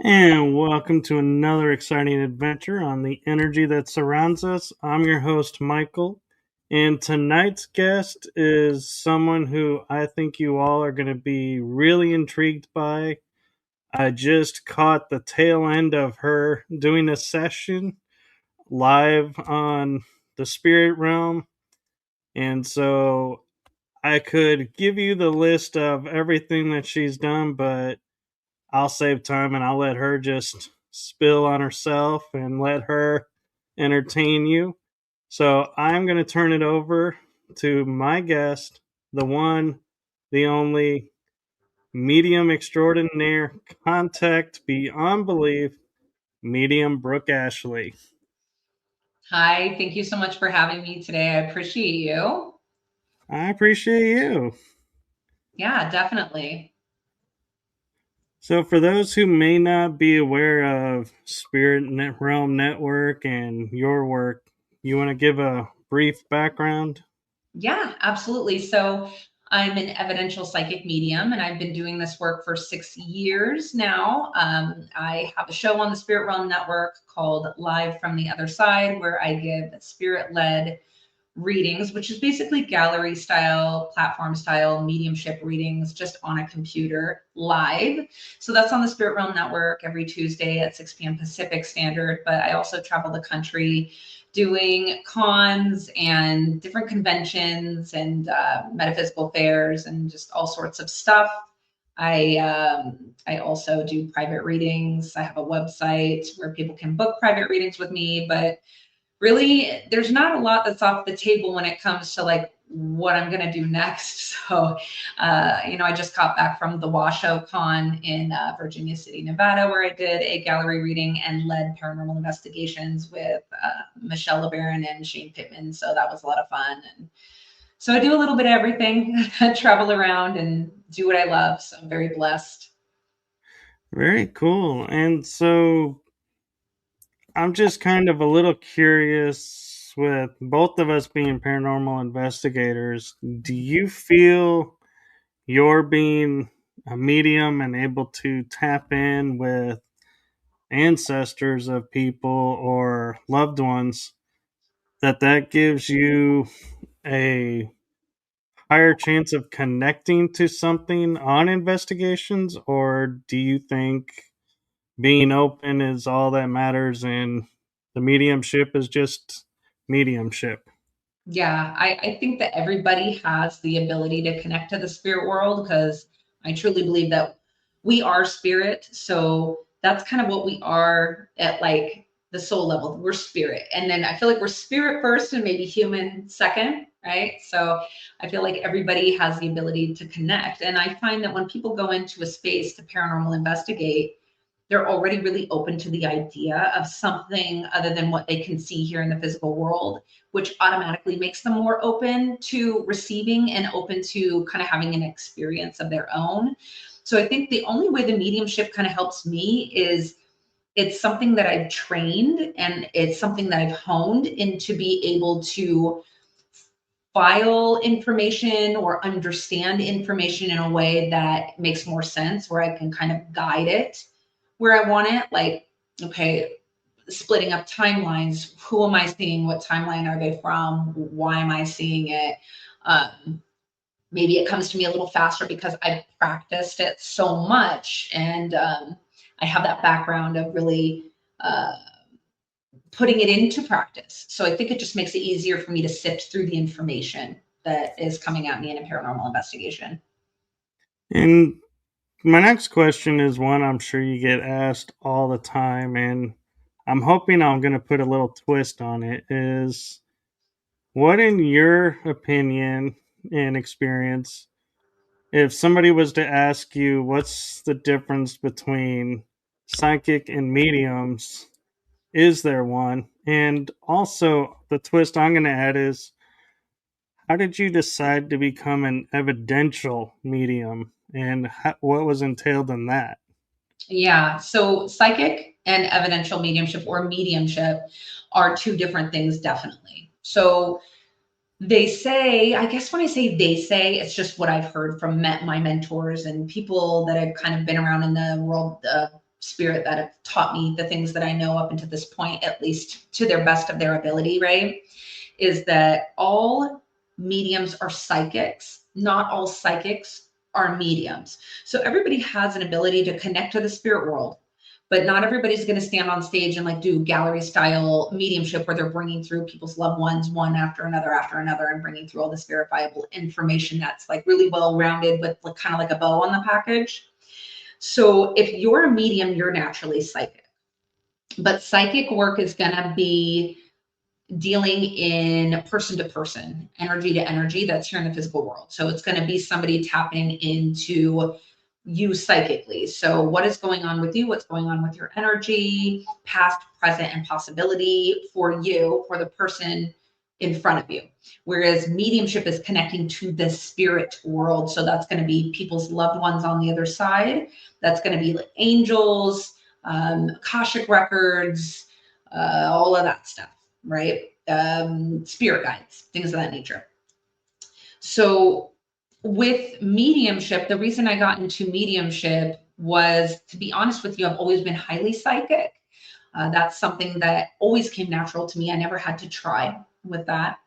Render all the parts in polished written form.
And welcome to another exciting adventure on the energy that surrounds us. I'm your host, Michael, and tonight's guest is someone who I think you all are going to be really intrigued by. I just caught the tail end of her doing a session live on the spirit realm, and so I could give you the list of everything that she's done, but I'll save time and I'll let her just spill on herself and let her entertain you. So I'm going to turn it over to my guest, the one, the only medium extraordinaire, contact beyond belief, medium Brooke Ashley. Hi, thank you so much for having me today. I appreciate you. I appreciate you. Yeah, definitely. So, for those who may not be aware of Realm Network and your work, you want to give a brief background? Yeah, absolutely. So, I'm an evidential psychic medium, and I've been doing this work for 6 years now. I have a show on the Spirit Realm Network called Live from the Other Side, where I give spirit led readings, which is basically gallery style, platform style, mediumship readings just on a computer live. So that's on the Spirit Realm Network every Tuesday at 6 p.m. Pacific Standard. But I also travel the country doing cons and different conventions and metaphysical fairs and just all sorts of stuff. I also do private readings. I have a website where people can book private readings with me, but really there's not a lot that's off the table when it comes to like what I'm going to do next. So, I just got back from the Washoe Con in Virginia City, Nevada, where I did a gallery reading and led paranormal investigations with Michelle LeBaron and Shane Pittman. So that was a lot of fun. And so I do a little bit of everything, travel around and do what I love. So I'm very blessed. Very cool. And so I'm just kind of a little curious with both of us being paranormal investigators. Do you feel you're being a medium and able to tap in with ancestors of people or loved ones that gives you a higher chance of connecting to something on investigations, or do you think being open is all that matters and the mediumship is just mediumship? Yeah, I think that everybody has the ability to connect to the spirit world because I truly believe that we are spirit. So that's kind of what we are at like the soul level. We're spirit. And then I feel like we're spirit first and maybe human second, right? So I feel like everybody has the ability to connect. And I find that when people go into a space to paranormal investigate, they're already really open to the idea of something other than what they can see here in the physical world, which automatically makes them more open to receiving and open to kind of having an experience of their own. So I think the only way the mediumship kind of helps me is it's something that I've trained and it's something that I've honed into be able to file information or understand information in a way that makes more sense, where I can kind of guide it where I want it. Like, okay, splitting up timelines. Who am I seeing? What timeline are they from? Why am I seeing it? Maybe it comes to me a little faster because I've practiced it so much and I have that background of really uh, putting it into practice. So I think it just makes it easier for me to sift through the information that is coming at me in a paranormal investigation. And my next question is one I'm sure you get asked all the time, and I'm hoping I'm going to put a little twist on it. Is what, in your opinion and experience, if somebody was to ask you what's the difference between psychic and mediums, is there one? And also, the twist I'm going to add is how did you decide to become an evidential medium and what was entailed in that? Yeah. So psychic and evidential mediumship or mediumship are two different things, definitely. So they say, I guess when I say they say, it's just what I've heard from my mentors and people that I've kind of been around in the world of spirit that have taught me the things that I know up until this point, at least to their best of their ability, right? Is that all mediums are psychics. Not all psychics are mediums. So everybody has an ability to connect to the spirit world, but not everybody's going to stand on stage and like do gallery style mediumship where they're bringing through people's loved ones one after another and bringing through all this verifiable information that's like really well rounded with like, kind of like a bow on the package. So if you're a medium, you're naturally psychic, but psychic work is going to be dealing in person to person, energy to energy, that's here in the physical world. So it's going to be somebody tapping into you psychically. So what is going on with you? What's going on with your energy, past, present, and possibility for you, for the person in front of you. Whereas mediumship is connecting to the spirit world. So that's going to be people's loved ones on the other side. That's going to be like angels, Akashic records, all of that stuff, right? Spirit guides, things of that nature. So with mediumship, the reason I got into mediumship was, to be honest with you, I've always been highly psychic. That's something that always came natural to me. I never had to try with that.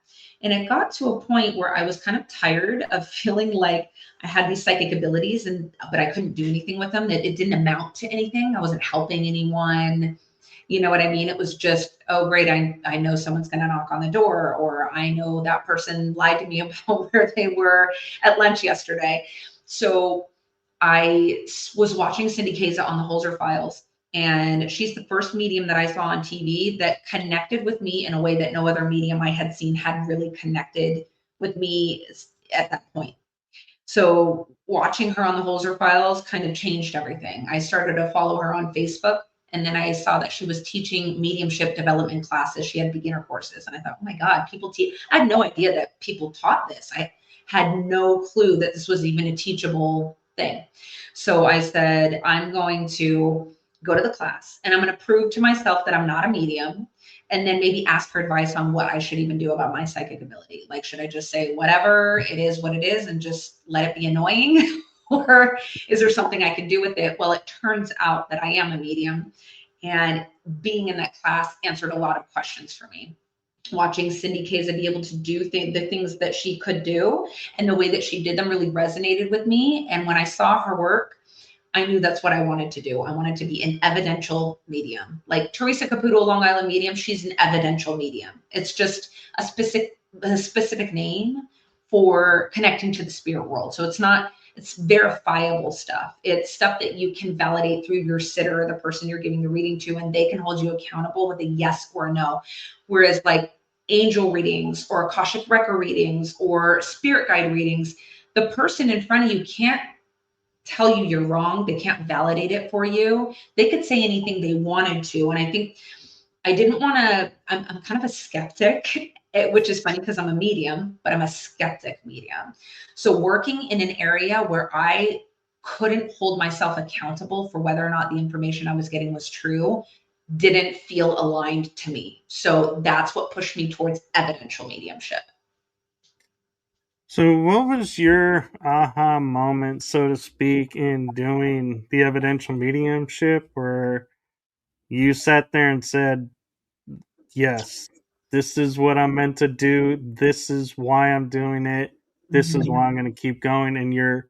And it got to a point where I was kind of tired of feeling like I had these psychic abilities, but I couldn't do anything with them. That it didn't amount to anything. I wasn't helping anyone. You know what I mean? It was just, oh, great, I know someone's going to knock on the door, or I know that person lied to me about where they were at lunch yesterday. So I was watching Cindy Kaza on the Holzer Files, and she's the first medium that I saw on TV that connected with me in a way that no other medium I had seen had really connected with me at that point. So watching her on the Holzer Files kind of changed everything. I started to follow her on Facebook, and then I saw that she was teaching mediumship development classes. She had beginner courses, and I thought, oh my God, people teach. I had no idea that people taught this. I had no clue that this was even a teachable thing. So I said, I'm going to go to the class, and I'm going to prove to myself that I'm not a medium, and then maybe ask for advice on what I should even do about my psychic ability. Like, should I just say, whatever, it is what it is, and just let it be annoying? Or is there something I can do with it? Well, it turns out that I am a medium, and being in that class answered a lot of questions for me. Watching Cindy Kaza be able to do the things that she could do and the way that she did them really resonated with me. And when I saw her work, I knew that's what I wanted to do. I wanted to be an evidential medium. Like Teresa Caputo, Long Island medium, she's an evidential medium. It's just a specific name for connecting to the spirit world. So it's verifiable stuff. It's stuff that you can validate through your sitter, the person you're giving the reading to, and they can hold you accountable with a yes or a no. Whereas like angel readings or Akashic record readings or spirit guide readings, the person in front of you can't tell you you're wrong. They can't validate it for you. They could say anything they wanted to. And I think I didn't want to, I'm kind of a skeptic, which is funny because I'm a medium, but I'm a skeptic medium. So working in an area where I couldn't hold myself accountable for whether or not the information I was getting was true didn't feel aligned to me. So that's what pushed me towards evidential mediumship. So, what was your aha moment, so to speak, in doing the evidential mediumship where you sat there and said, yes, this is what I'm meant to do. This is why I'm doing it. This is why I'm going to keep going. And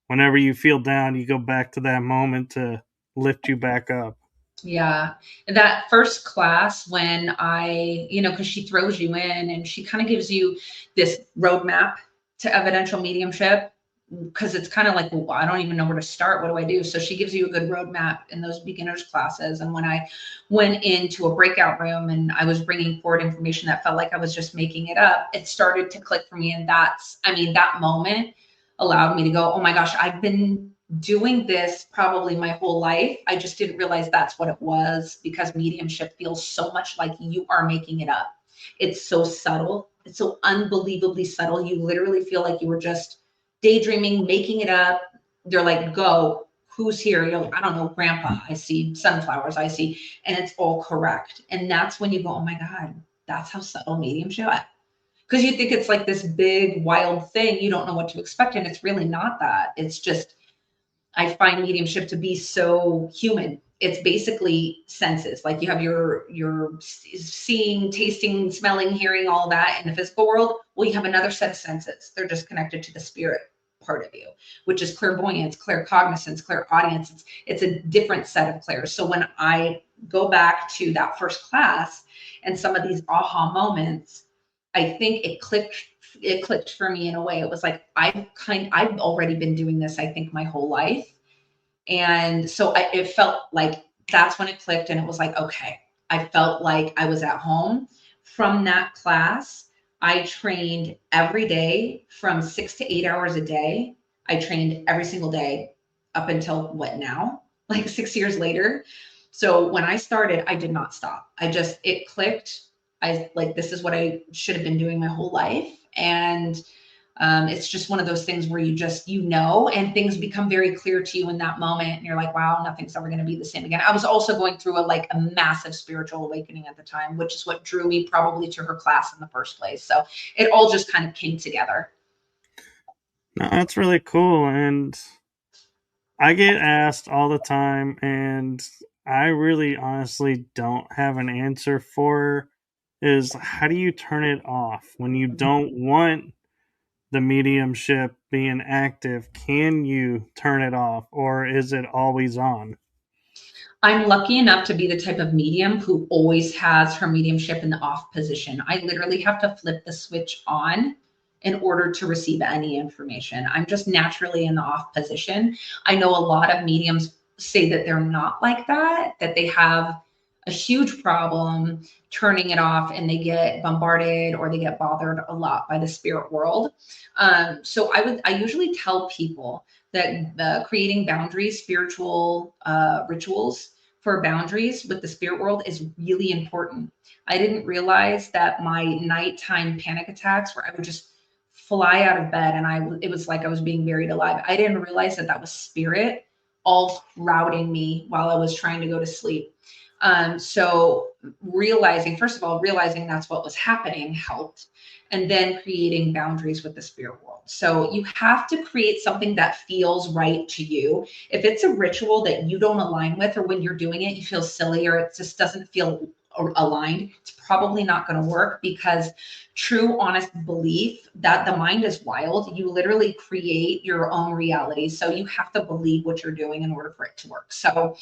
whenever you feel down, you go back to that moment to lift you back up. Yeah. That first class when because she throws you in and she kind of gives you this roadmap to evidential mediumship, because it's kind of like, well, I don't even know where to start. What do I do? So she gives you a good roadmap in those beginners classes. And when I went into a breakout room and I was bringing forward information that felt like I was just making it up, it started to click for me. And that moment allowed me to go, oh my gosh, I've been doing this probably my whole life. I just didn't realize that's what it was, because mediumship feels so much like you are making it up. It's so subtle. It's so unbelievably subtle. You literally feel like you were just daydreaming, making it up. They're like, go, who's here? You're like, I don't know, grandpa. I see sunflowers. I see, and it's all correct. And that's when you go, oh my God, that's how subtle mediumship. Because you think it's like this big, wild thing. You don't know what to expect. And it's really not that. It's just I find mediumship to be so human. It's basically senses. Like you have your seeing, tasting, smelling, hearing, all that in the physical world. Well, you have another set of senses. They're just connected to the spirit part of you, which is clairvoyance, claircognizance, clairaudience. It's a different set of clairs. So when I go back to that first class and some of these aha moments, I think it clicked for me in a way. It was like I've already been doing this, I think, my whole life. And so it felt like that's when it clicked. And it was like, okay, I felt like I was at home. From that class, I trained every day from 6 to 8 hours a day. I trained every single day up until what now? Like 6 years later. So when I started, I did not stop. It clicked. I like, this is what I should have been doing my whole life. And it's just one of those things where and things become very clear to you in that moment. And you're like, wow, nothing's ever going to be the same again. I was also going through a massive spiritual awakening at the time, which is what drew me probably to her class in the first place. So it all just kind of came together. No, that's really cool. And I get asked all the time, and I really honestly don't have an answer for is how do you turn it off when you don't want the mediumship being active? Can you turn it off, or is it always on? I'm lucky enough to be the type of medium who always has her mediumship in the off position. I literally have to flip the switch on in order to receive any information. I'm just naturally in the off position. I know a lot of mediums say that they're not like that they have a huge problem turning it off and they get bombarded or they get bothered a lot by the spirit world. So I usually tell people that creating boundaries, spiritual rituals for boundaries with the spirit world is really important. I didn't realize that my nighttime panic attacks where I would just fly out of bed and it was like I was being buried alive. I didn't realize that was spirit all crowding me while I was trying to go to sleep. So first of all, realizing that's what was happening helped, and then creating boundaries with the spirit world. So you have to create something that feels right to you. If it's a ritual that you don't align with, or when you're doing it, you feel silly or it just doesn't feel aligned, it's probably not going to work, because true, honest belief that the mind is wild, you literally create your own reality. So you have to believe what you're doing in order for it to work. So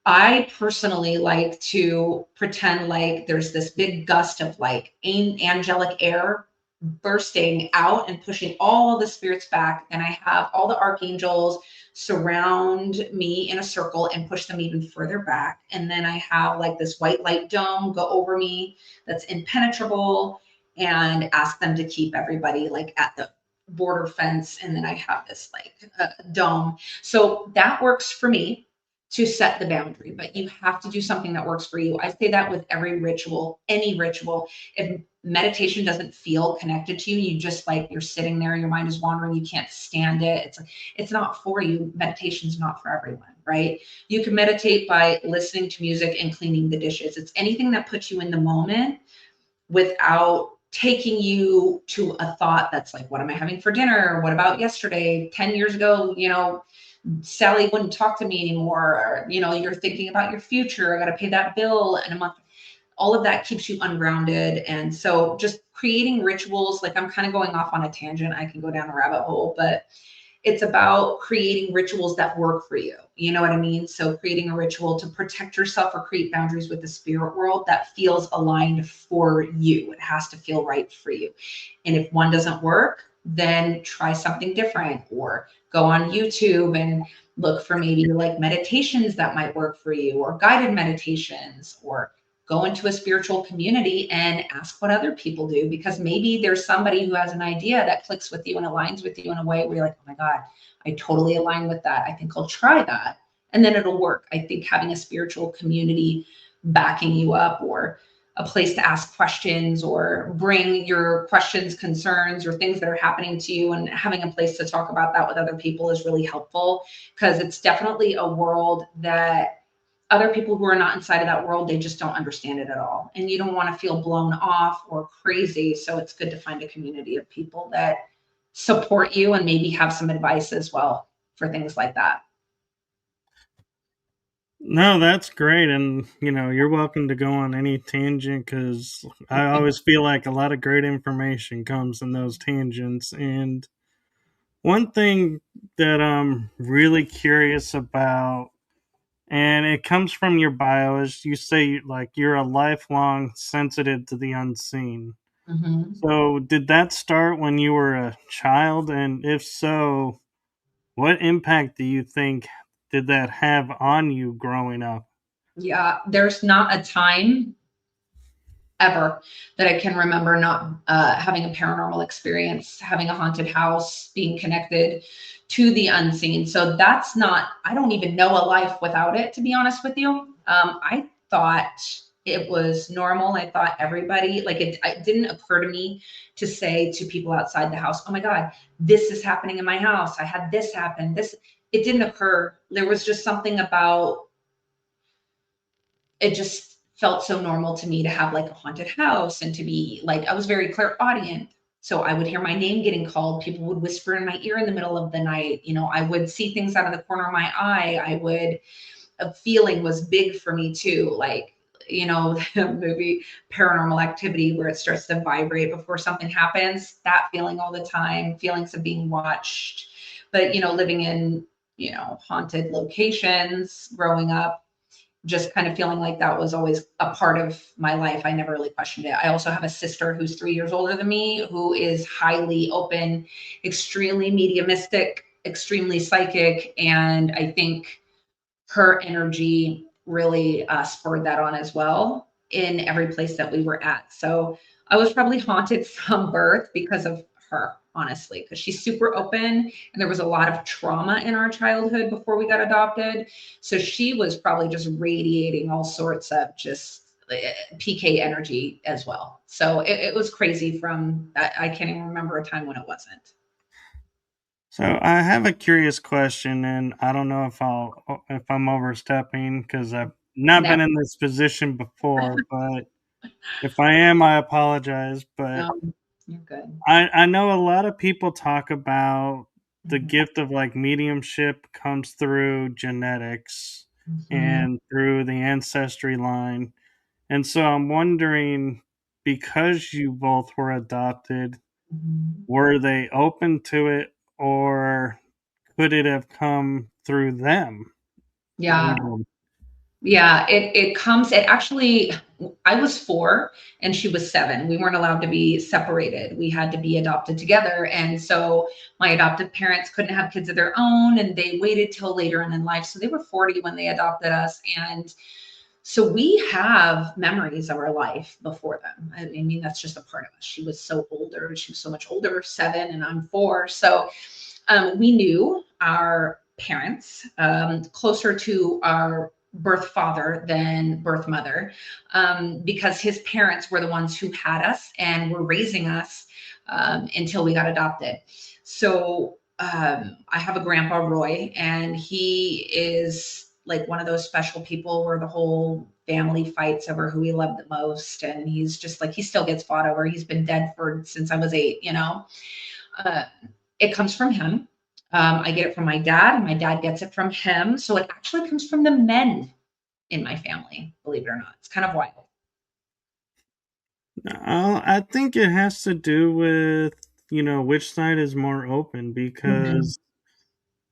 I personally like to pretend like there's this big gust of like angelic air bursting out and pushing all the spirits back. And I have all the archangels surround me in a circle and push them even further back. And then I have like this white light dome go over me that's impenetrable, and ask them to keep everybody like at the border fence. And then I have this like dome. So that works for me to set the boundary, but you have to do something that works for you. I say that with every ritual, any ritual. If meditation doesn't feel connected to you, you just like, you're sitting there, your mind is wandering, you can't stand it. It's like, it's not for you. Meditation's not for everyone, right? You can meditate by listening to music and cleaning the dishes. It's anything that puts you in the moment without taking you to a thought that's like, what am I having for dinner? What about yesterday? 10 years ago, Sally wouldn't talk to me anymore. Or, you're thinking about your future. I got to pay that bill in a month. All of that keeps you ungrounded. And so just creating rituals, like I'm kind of going off on a tangent. I can go down a rabbit hole, but it's about creating rituals that work for you. You know what I mean? So creating a ritual to protect yourself or create boundaries with the spirit world that feels aligned for you. It has to feel right for you. And if one doesn't work, then try something different, or go on YouTube and look for maybe like meditations that might work for you, or guided meditations, or go into a spiritual community and ask what other people do, because maybe there's somebody who has an idea that clicks with you and aligns with you in a way where you're like, oh my God, I totally align with that. I think I'll try that. And then it'll work. I think having a spiritual community backing you up, or a place to ask questions or bring your questions, concerns, or things that are happening to you, and having a place to talk about that with other people is really helpful, because it's definitely a world that other people who are not inside of that world, they just don't understand it at all. And you don't want to feel blown off or crazy. So it's good to find a community of people that support you and maybe have some advice as well for things like that. No, that's great. And, you're welcome to go on any tangent because I always feel like a lot of great information comes in those tangents. And one thing that I'm really curious about, and it comes from your bio, is you say like you're a lifelong sensitive to the unseen. Mm-hmm. So, did that start when you were a child? And if so, what impact do you think did that have on you growing up? Yeah, there's not a time ever that I can remember not having a paranormal experience, having a haunted house, being connected to the unseen. So that's not, I don't even know a life without it, to be honest with you. I thought it was normal. I thought everybody, like it didn't occur to me to say to people outside the house, oh my God, this is happening in my house. I had this happen. It didn't occur. There was just something about it just felt so normal to me to have like a haunted house and to be like, I was very clairaudient. So I would hear my name getting called. People would whisper in my ear in the middle of the night. I would see things out of the corner of my eye. A feeling was big for me too. Like, the movie Paranormal Activity where it starts to vibrate before something happens, that feeling all the time, feelings of being watched. But, living in, haunted locations growing up, just kind of feeling like that was always a part of my life. I never really questioned it. I also have a sister who's 3 years older than me, who is highly open, extremely mediumistic, extremely psychic. And I think her energy really spurred that on as well in every place that we were at. So I was probably haunted from birth because of her, honestly, because she's super open and there was a lot of trauma in our childhood before we got adopted. So she was probably just radiating all sorts of just PK energy as well. So it was crazy I can't even remember a time when it wasn't. So, I have a curious question, and I don't know if I'm overstepping because I've not been Never. in this position before, but if I am, I apologize. But You're good. I know a lot of people talk about the Mhm. gift of like mediumship comes through genetics Mhm. and through the ancestry line. And so I'm wondering, because you both were adopted, Mhm. were they open to it or could it have come through them? Yeah. You know, Yeah, it actually, I was 4 and she was 7. We weren't allowed to be separated. We had to be adopted together. And so my adoptive parents couldn't have kids of their own and they waited till later on in life. So they were 40 when they adopted us. And so we have memories of our life before them. I mean, that's just a part of us. She was so older. She was so much older, 7, and I'm 4. So we knew our parents closer to our birth father than birth mother, because his parents were the ones who had us and were raising us until we got adopted. So I have a grandpa, Roy, and he is like one of those special people where the whole family fights over who he loved the most. And he's just like, he still gets fought over. He's been dead since I was 8. Uh, it comes from him. I get it from my dad, and my dad gets it from him. So it actually comes from the men in my family, believe it or not. It's kind of wild. I think it has to do with, which side is more open Mm-hmm. because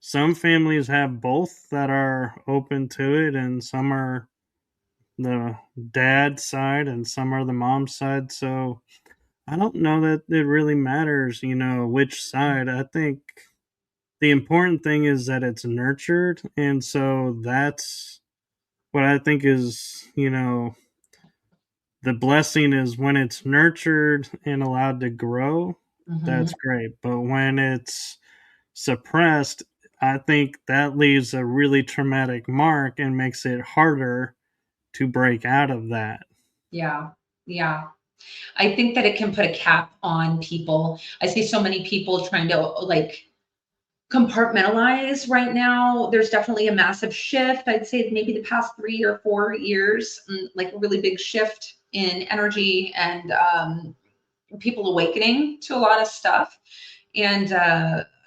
some families have both that are open to it, and some are the dad side, and some are the mom side. So I don't know that it really matters, which side. I think the important thing is that it's nurtured. And so that's what I think is, the blessing is when it's nurtured and allowed to grow, Mm-hmm. that's great. But when it's suppressed, I think that leaves a really traumatic mark and makes it harder to break out of that. Yeah. Yeah. I think that it can put a cap on people. I see so many people trying to like compartmentalize right now. There's definitely a massive shift. I'd say maybe the past 3 or 4 years, like a really big shift in energy and people awakening to a lot of stuff. And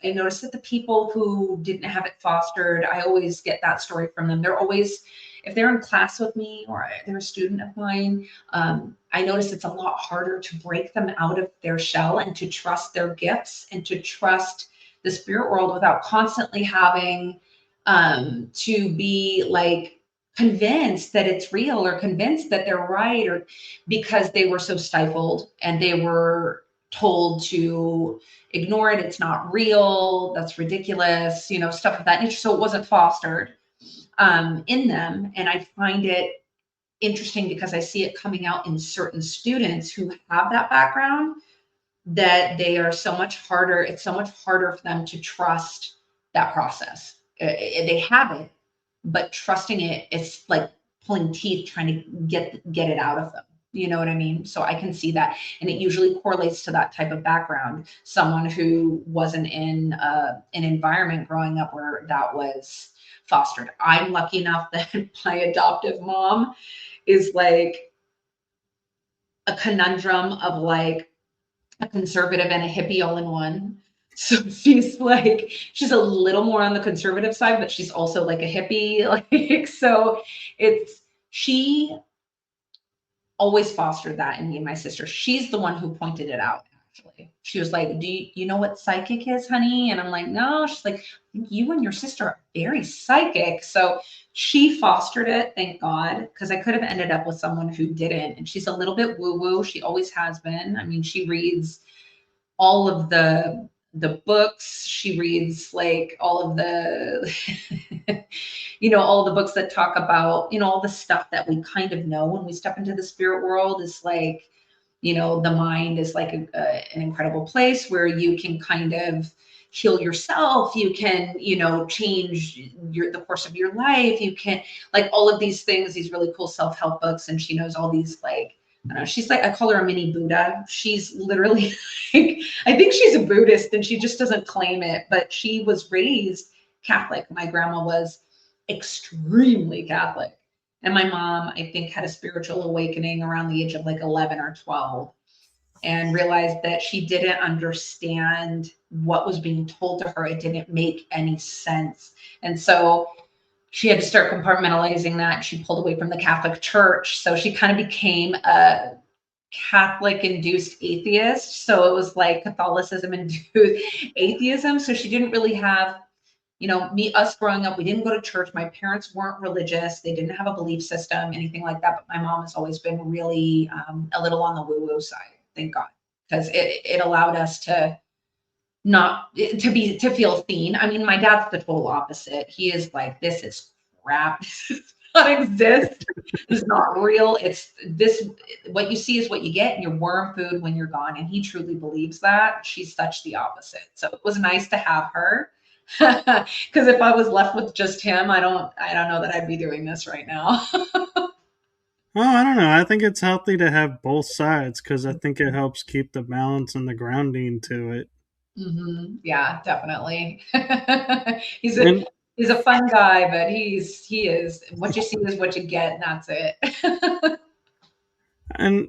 I noticed that the people who didn't have it fostered, I always get that story from them. They're always, if they're in class with me or they're a student of mine, I notice it's a lot harder to break them out of their shell and to trust their gifts and to trust the spirit world without constantly having to be like convinced that it's real or convinced that they're right, or because they were so stifled and they were told to ignore it, it's not real, that's ridiculous, stuff of that nature. So it wasn't fostered in them. And I find it interesting because I see it coming out in certain students who have that background, that they are so much harder, it's so much harder for them to trust that process. They have it, but trusting it, it's like pulling teeth trying to get it out of them. You know what I mean? So I can see that. And it usually correlates to that type of background. Someone who wasn't in an environment growing up where that was fostered. I'm lucky enough that my adoptive mom is like a conundrum of like a conservative and a hippie all in one. So she's a little more on the conservative side, but she's also like a hippie. Like, so she always fostered that in me and my sister. She's the one who pointed it out, actually. She was like, do you know what psychic is, honey? And I'm like, no. She's like, you and your sister are very psychic. So she fostered it, thank God, because I could have ended up with someone who didn't. And she's a little bit woo-woo. She always has been. I mean, she reads all of the books. She reads like all of the all the books that talk about all the stuff that we kind of know when we step into the spirit world. Is like, the mind is like an incredible place where you can kind of heal yourself. You can change the course of your life. You can, like, all of these things, these really cool self-help books. And she knows all these, like, I don't know, she's like, I call her a mini Buddha. She's literally like, I think she's a Buddhist and she just doesn't claim it, but she was raised Catholic. My grandma was extremely Catholic. And my mom, I think, had a spiritual awakening around the age of like 11 or 12 and realized that she didn't understand what was being told to her. It didn't make any sense. And so she had to start compartmentalizing that. She pulled away from the Catholic Church. So she kind of became a Catholic induced atheist. So it was like Catholicism induced atheism. So she didn't really have, us growing up, we didn't go to church. My parents weren't religious. They didn't have a belief system, anything like that. But my mom has always been really a little on the woo-woo side, thank God, because it allowed us to to feel seen. I mean, my dad's the total opposite. He is like, this is crap. This does not exist. It's not real. It's this, what you see is what you get, and you're worm food when you're gone. And he truly believes that. She's such the opposite. So it was nice to have her. Because if I was left with just him, I don't know that I'd be doing this right now. Oh, I don't know. I think it's healthy to have both sides because I think it helps keep the balance and the grounding to it. Mm-hmm. Yeah, definitely. he's a And he's a fun guy, but he is what you see is what you get, and that's it. and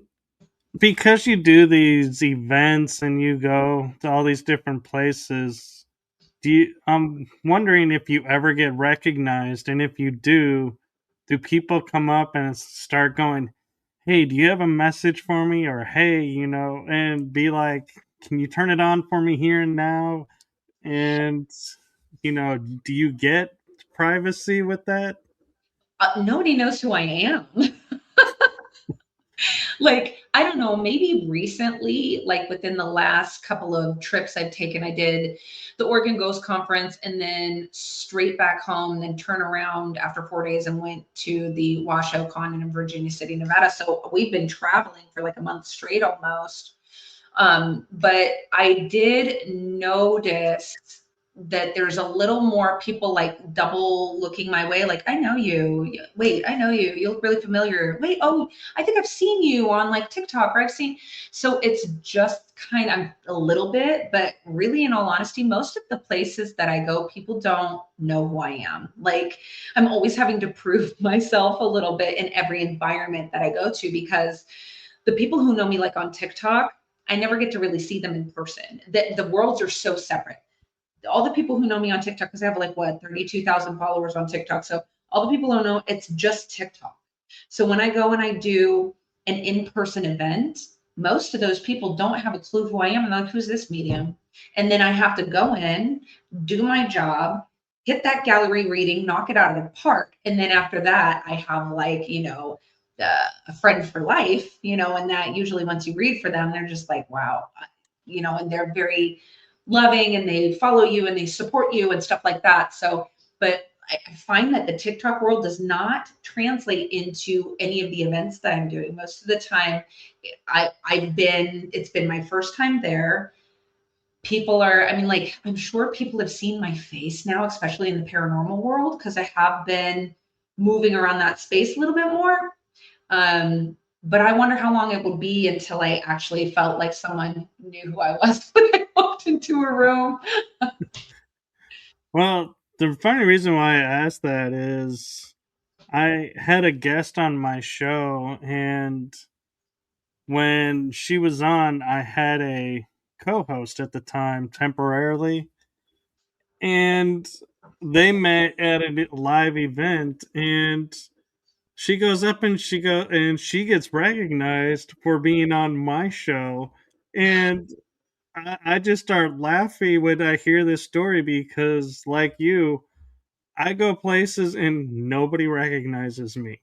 because you do these events and you go to all these different places, I'm wondering if you ever get recognized, and if you do people come up and start going, "Hey, do you have a message for me?" or "Hey, and be like, "Can you turn it on for me here and now?" And do you get privacy with that? Nobody knows who I am. Like, I don't know, maybe recently, like within the last couple of trips I've taken, I did the Oregon Ghost Conference and then straight back home, then turn around after 4 days and went to the Washoe Con in Virginia City, Nevada. So we've been traveling for like a month straight almost. But I did notice that there's a little more people like double looking my way, like, I know you. Wait, I know you. You look really familiar. Wait, oh, I think I've seen you on like TikTok, or I've seen. So it's just kind of a little bit, but really, in all honesty, most of the places that I go, people don't know who I am. Like, I'm always having to prove myself a little bit in every environment that I go to, because the people who know me like on TikTok, I never get to really see them in person. The worlds are so separate. all the people who know me on TikTok, because I have like what 32,000 followers on TikTok. So all the people who know it's just TikTok. So when I go and I do an in-person event, most of those people don't have a clue who I am. And like, who's this medium? And then I have to go in, do my job, hit that gallery reading, knock it out of the park. And then after that, I have like, a friend for life, and that usually once you read for them, they're just like, wow, and they're very loving and they follow you and they support you and stuff like that. So, but I find that the TikTok world does not translate into any of the events that I'm doing. Most of the time, it's been my first time there. People are, I mean, like, I'm sure people have seen my face now, especially in the paranormal world, because I have been moving around that space a little bit more. But I wonder how long it would be until I actually felt like someone knew who I was when I walked into a room. Well, the funny reason why I asked that is I had a guest on my show, and when she was on, I had a co host at the time temporarily, and they met at a live event, and she goes up and she gets recognized for being on my show, and I just start laughing when I hear this story because, like you, I go places and nobody recognizes me.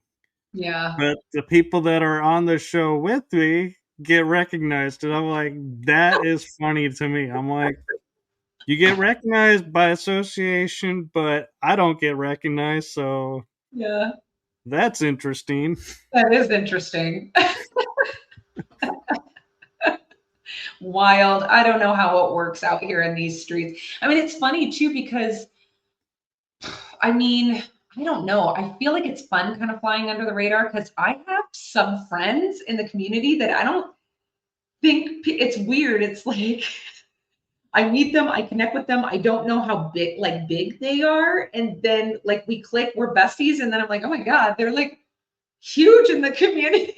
Yeah. But the people that are on the show with me get recognized. And I'm like, that is funny to me. I'm like, you get recognized by association, but I don't get recognized. So Yeah. that's interesting. That is interesting. Wild. I don't know how it works out here in these streets. I mean, it's funny too because I mean, I don't know. I feel like it's fun kind of flying under the radar because I have some friends in the community that I don't think it's weird. It's like I meet them, I connect with them. I don't know how big they are. And then like we click, we're besties. And then I'm like, oh my God, they're like huge in the community.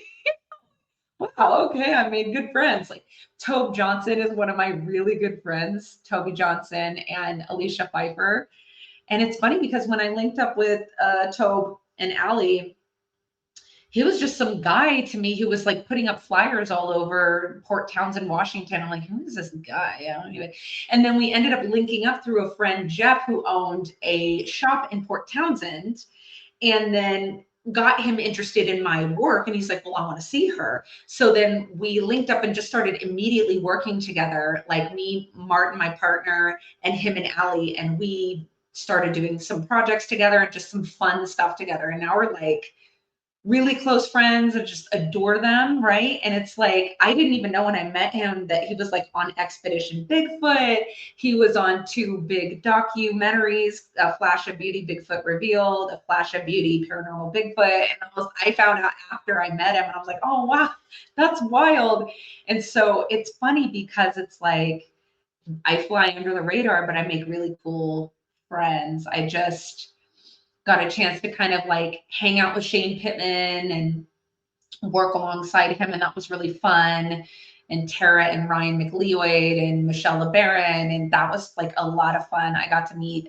Wow, okay, I made good friends. Like Tobe Johnson is one of my really good friends, Toby Johnson and Alicia Pfeiffer. And it's funny because when I linked up with Tobe and Allie, he was just some guy to me who was like putting up flyers all over Port Townsend, Washington. I'm like, who is this guy? Yeah, anyway. And then we ended up linking up through a friend, Jeff, who owned a shop in Port Townsend, and then got him interested in my work. And he's like, well, I want to see her. So then we linked up and just started immediately working together, like me, Martin, my partner, and him and Allie. And we started doing some projects together and just some fun stuff together. And now we're like, really close friends and just adore them, right? And it's like I didn't even know when I met him that he was like on Expedition Bigfoot. He was on two big documentaries, A Flash of Beauty, Bigfoot Revealed, A Flash of Beauty, Paranormal Bigfoot. And I found out after I met him, and I was like, oh wow, that's wild. And so it's funny because it's like I fly under the radar, but I make really cool friends. I just got a chance to kind of like hang out with Shane Pittman and work alongside him, and that was really fun. And Tara and Ryan McLeod and Michelle LeBaron, and that was like a lot of fun. I got to meet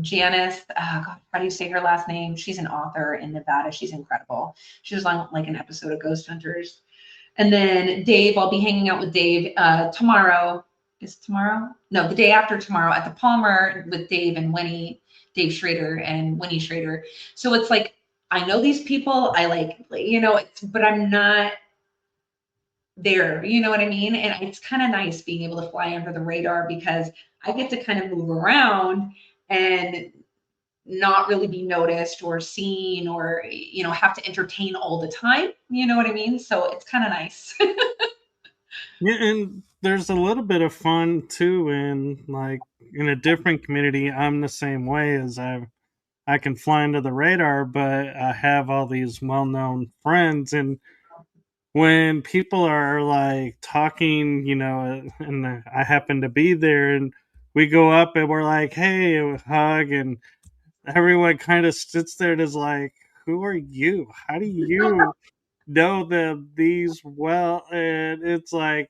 Janice. God, how do you say her last name? She's an author in Nevada. She's incredible. She was on like an episode of Ghost Hunters. And then Dave, I'll be hanging out with Dave tomorrow. Is tomorrow? No, the day after tomorrow at the Palmer with Dave and Winnie, Dave Schrader and Winnie Schrader. So it's like I know these people. I like, but I'm not there. You know what I mean? And it's kind of nice being able to fly under the radar because I get to kind of move around and not really be noticed or seen or have to entertain all the time. You know what I mean? So it's kind of nice. Yeah, and there's a little bit of fun too in like in a different community. I'm the same way as I can fly under the radar, but I have all these well known friends, and when people are like talking, and I happen to be there, and we go up and we're like, "Hey," we hug, and everyone kind of sits there and is like, "Who are you? How do you know these well?" And it's like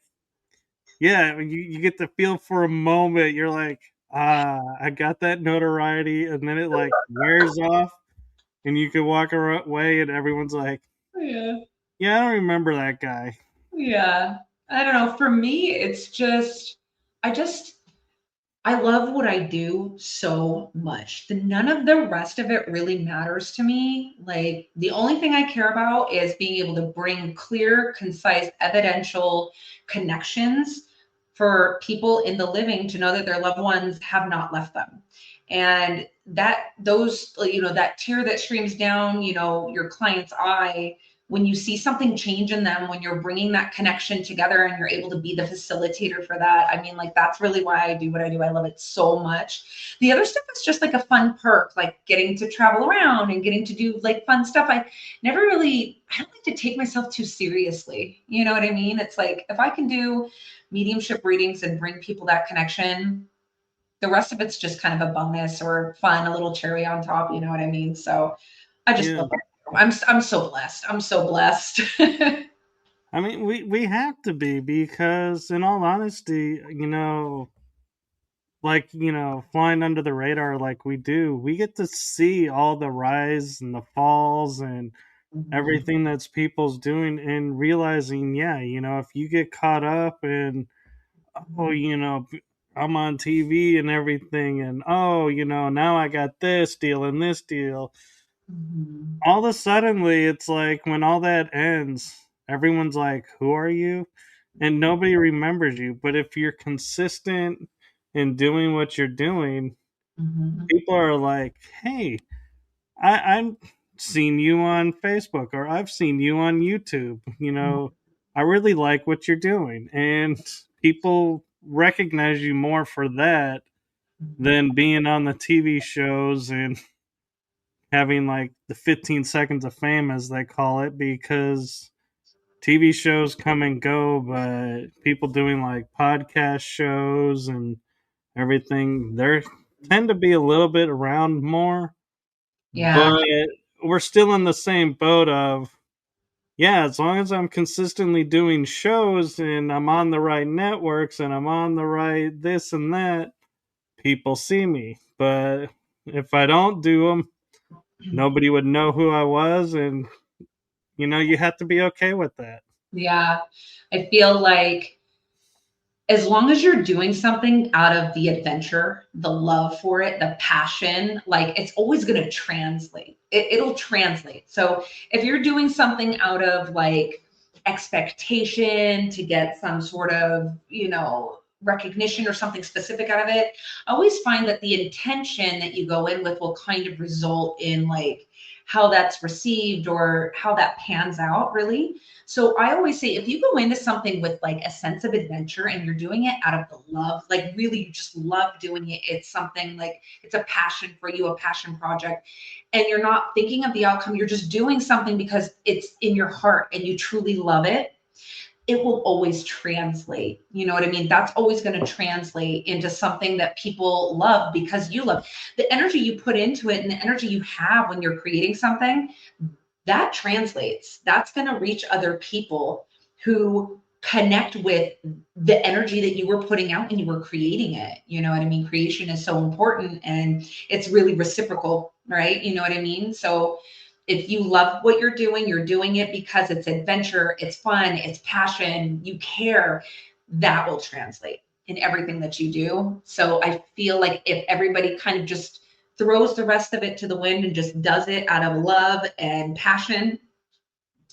yeah, you get to feel for a moment. You're like, I got that notoriety, and then it like wears off, and you can walk away, and everyone's like, Yeah. yeah, I don't remember that guy. Yeah. I don't know. For me, it's just, I just, I love what I do so much. None of the rest of it really matters to me. Like, the only thing I care about is being able to bring clear, concise, evidential connections for people in the living to know that their loved ones have not left them. And that, those, that tear that streams down, your client's eye, when you see something change in them, when you're bringing that connection together and you're able to be the facilitator for that, I mean, like, that's really why I do what I do. I love it so much. The other stuff is just like a fun perk, like getting to travel around and getting to do like fun stuff. I don't like to take myself too seriously. You know what I mean? It's like, if I can do mediumship readings and bring people that connection, the rest of it's just kind of a bonus or fun, a little cherry on top. You know what I mean? So I just Yeah, love it. I'm so blessed. I'm so blessed. I mean, we have to be because, in all honesty, like flying under the radar like we do, we get to see all the rise and the falls and Mhm, everything that's people's doing, and realizing, yeah, if you get caught up in, oh, I'm on TV and everything, and oh, now I got this deal and this deal. mhm, All of a suddenly, it's like when all that ends, everyone's like, "Who are you?" And nobody remembers you. But if you're consistent in doing what you're doing, mhm, people are like, "Hey, I've seen you on Facebook, or I've seen you on YouTube. I really like what you're doing," and people recognize you more for that mhm. than being on the TV shows and having like the 15 seconds of fame, as they call it, because TV shows come and go, but people doing like podcast shows and everything, they tend to be a little bit around more, Yeah, but we're still in the same boat of, yeah, as long as I'm consistently doing shows and I'm on the right networks and I'm on the right this and that, people see me. But if I don't do them, nobody would know who I was, and you have to be okay with that. yeah. I feel like as long as you're doing something out of the adventure, the love for it, the passion, like, it's always going to translate. It'll translate. So if you're doing something out of like expectation to get some sort of, recognition or something specific out of it, I always find that the intention that you go in with will kind of result in like how that's received or how that pans out, really. So I always say, if you go into something with like a sense of adventure and you're doing it out of the love, like really you just love doing it, it's something like it's a passion for you, a passion project, and you're not thinking of the outcome, you're just doing something because it's in your heart and you truly love it, it will always translate. You know what I mean? That's always going to translate into something that people love because you love the energy you put into it and the energy you have when you're creating something that translates. That's going to reach other people who connect with the energy that you were putting out when you were creating it. You know what I mean? Creation is so important and it's really reciprocal, right? You know what I mean? So if you love what you're doing it because it's adventure, it's fun, it's passion, you care, that will translate in everything that you do. So I feel like if everybody kind of just throws the rest of it to the wind and just does it out of love and passion,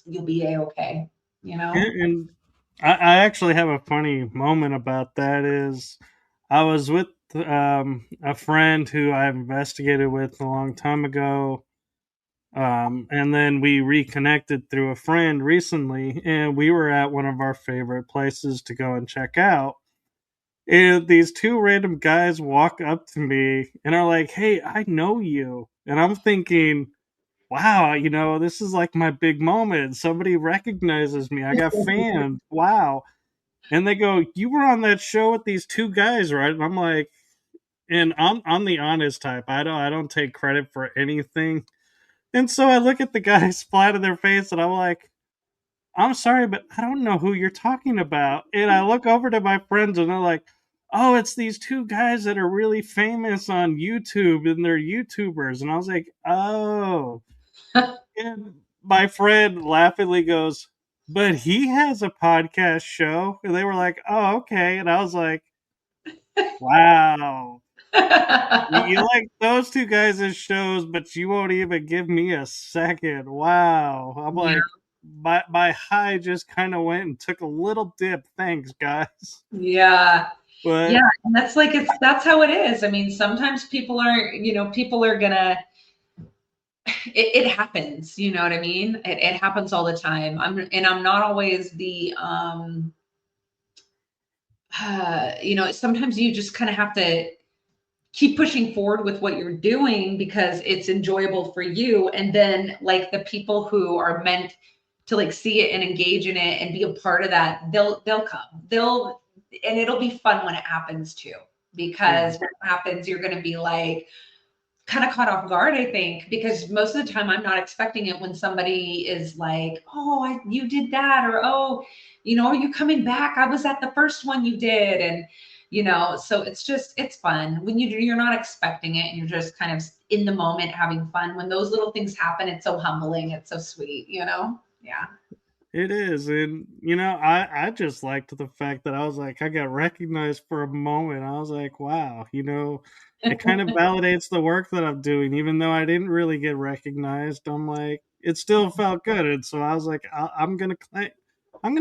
you'll be a-okay, you know? And I actually have a funny moment about that. Is I was with a friend who I investigated with a long time ago, and then we reconnected through a friend recently, and we were at one of our favorite places to go and check out. And these two random guys walk up to me and are like, "Hey, I know you." And I'm thinking, wow, this is like my big moment. Somebody recognizes me. I got fans. Wow. And they go, "You were on that show with these two guys, right?" And I'm like, and I'm the honest type. I don't take credit for anything. And so I look at the guys flat in their face and I'm like, I'm sorry, but I don't know who you're talking about. And I look over to my friends and they're like, oh, it's these two guys that are really famous on YouTube and they're YouTubers. And I was like, oh. And my friend laughingly goes, but he has a podcast show. And they were like, oh, okay. And I was like, wow. You like those two guys as shows, but you won't even give me a second. Wow. I'm Yeah, like, my high just kind of went and took a little dip. Thanks, guys. yeah, yeah. But And that's like that's how it is. I mean, sometimes people are gonna it happens, you know what I mean? It happens all the time. I'm not always the sometimes you just kind of have to keep pushing forward with what you're doing because it's enjoyable for you. And then like the people who are meant to like see it and engage in it and be a part of that, they'll come. And it'll be fun when it happens too. yeah, Because when it happens, you're gonna be like, kind of caught off guard, I think, because most of the time I'm not expecting it when somebody is like, "Oh, you did that," or "Oh, are you coming back? I was at the first one you did," and so it's fun when you're not expecting it and you're just kind of in the moment having fun. When those little things happen, it's so humbling. It's so sweet. Yeah. it is. And, I just liked the fact that I was like, I got recognized for a moment. I was like, wow, it kind of validates the work that I'm doing, even though I didn't really get recognized. I'm like, it still felt good. And so I was like, I'm going to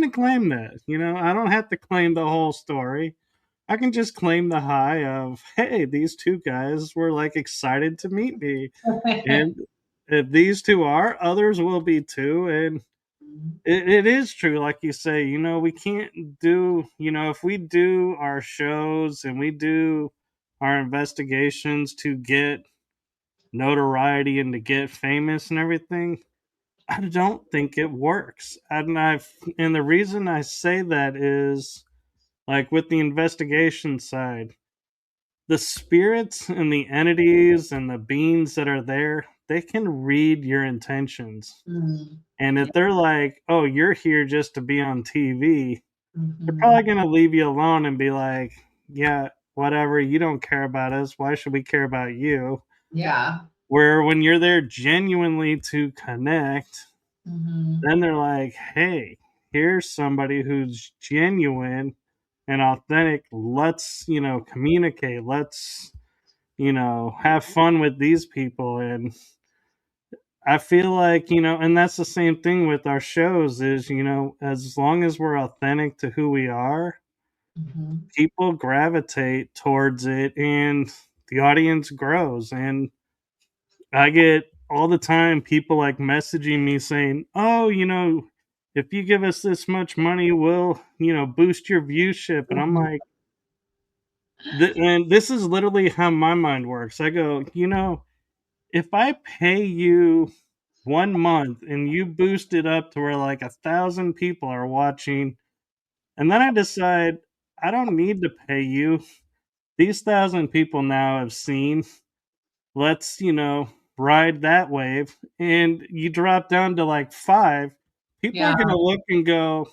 claim that, I don't have to claim the whole story. I can just claim the high of, hey, these two guys were like excited to meet me. And if these two are, others will be too. And it is true, like you say, we can't do, if we do our shows and we do our investigations to get notoriety and to get famous and everything, I don't think it works. And the reason I say that is like with the investigation side, the spirits and the entities and the beings that are there, they can read your intentions. Mm, And if yeah. they're like, oh, you're here just to be on TV, they're Mhm. probably going to leave you alone and be like, yeah, whatever, you don't care about us. Why should we care about you? Yeah. Where when you're there genuinely to connect, Mhm. then they're like, hey, here's somebody who's genuine and authentic. Let's, communicate. Let's, have fun with these people. And I feel like, and that's the same thing with our shows is, as long as we're authentic to who we are, Mhm. people gravitate towards it and the audience grows. And I get all the time people like messaging me saying, oh, if you give us this much money, we'll, boost your viewership. And I'm Mhm. like, and this is literally how my mind works. I go, if I pay you 1 month and you boost it up to where like 1,000 people are watching, and then I decide I don't need to pay you. These 1,000 people now have seen. Let's, ride that wave. And you drop down to like five. People are Yeah. going to look and go,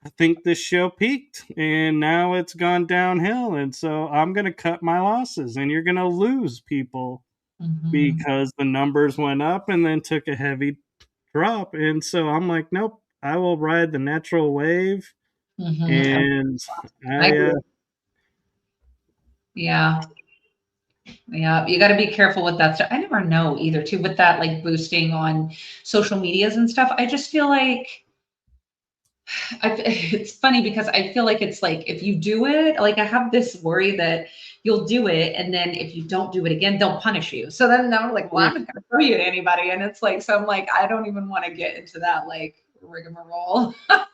I think this show peaked and now it's gone downhill. And so I'm going to cut my losses and you're going to lose people Mhm. because the numbers went up and then took a heavy drop. And so I'm like, nope, I will ride the natural wave. Mhm. And I I, agree. Yeah. Yeah. You got to be careful with that stuff. I never know either, too, with that like boosting on social medias and stuff. I just feel like it's funny because I feel like it's like if you do it, like I have this worry that you'll do it, and then if you don't do it again, they'll punish you. So then now I'm like, well, yeah, I'm not gonna show you to anybody, and it's like, so I'm like, I don't even want to get into that like rigmarole. I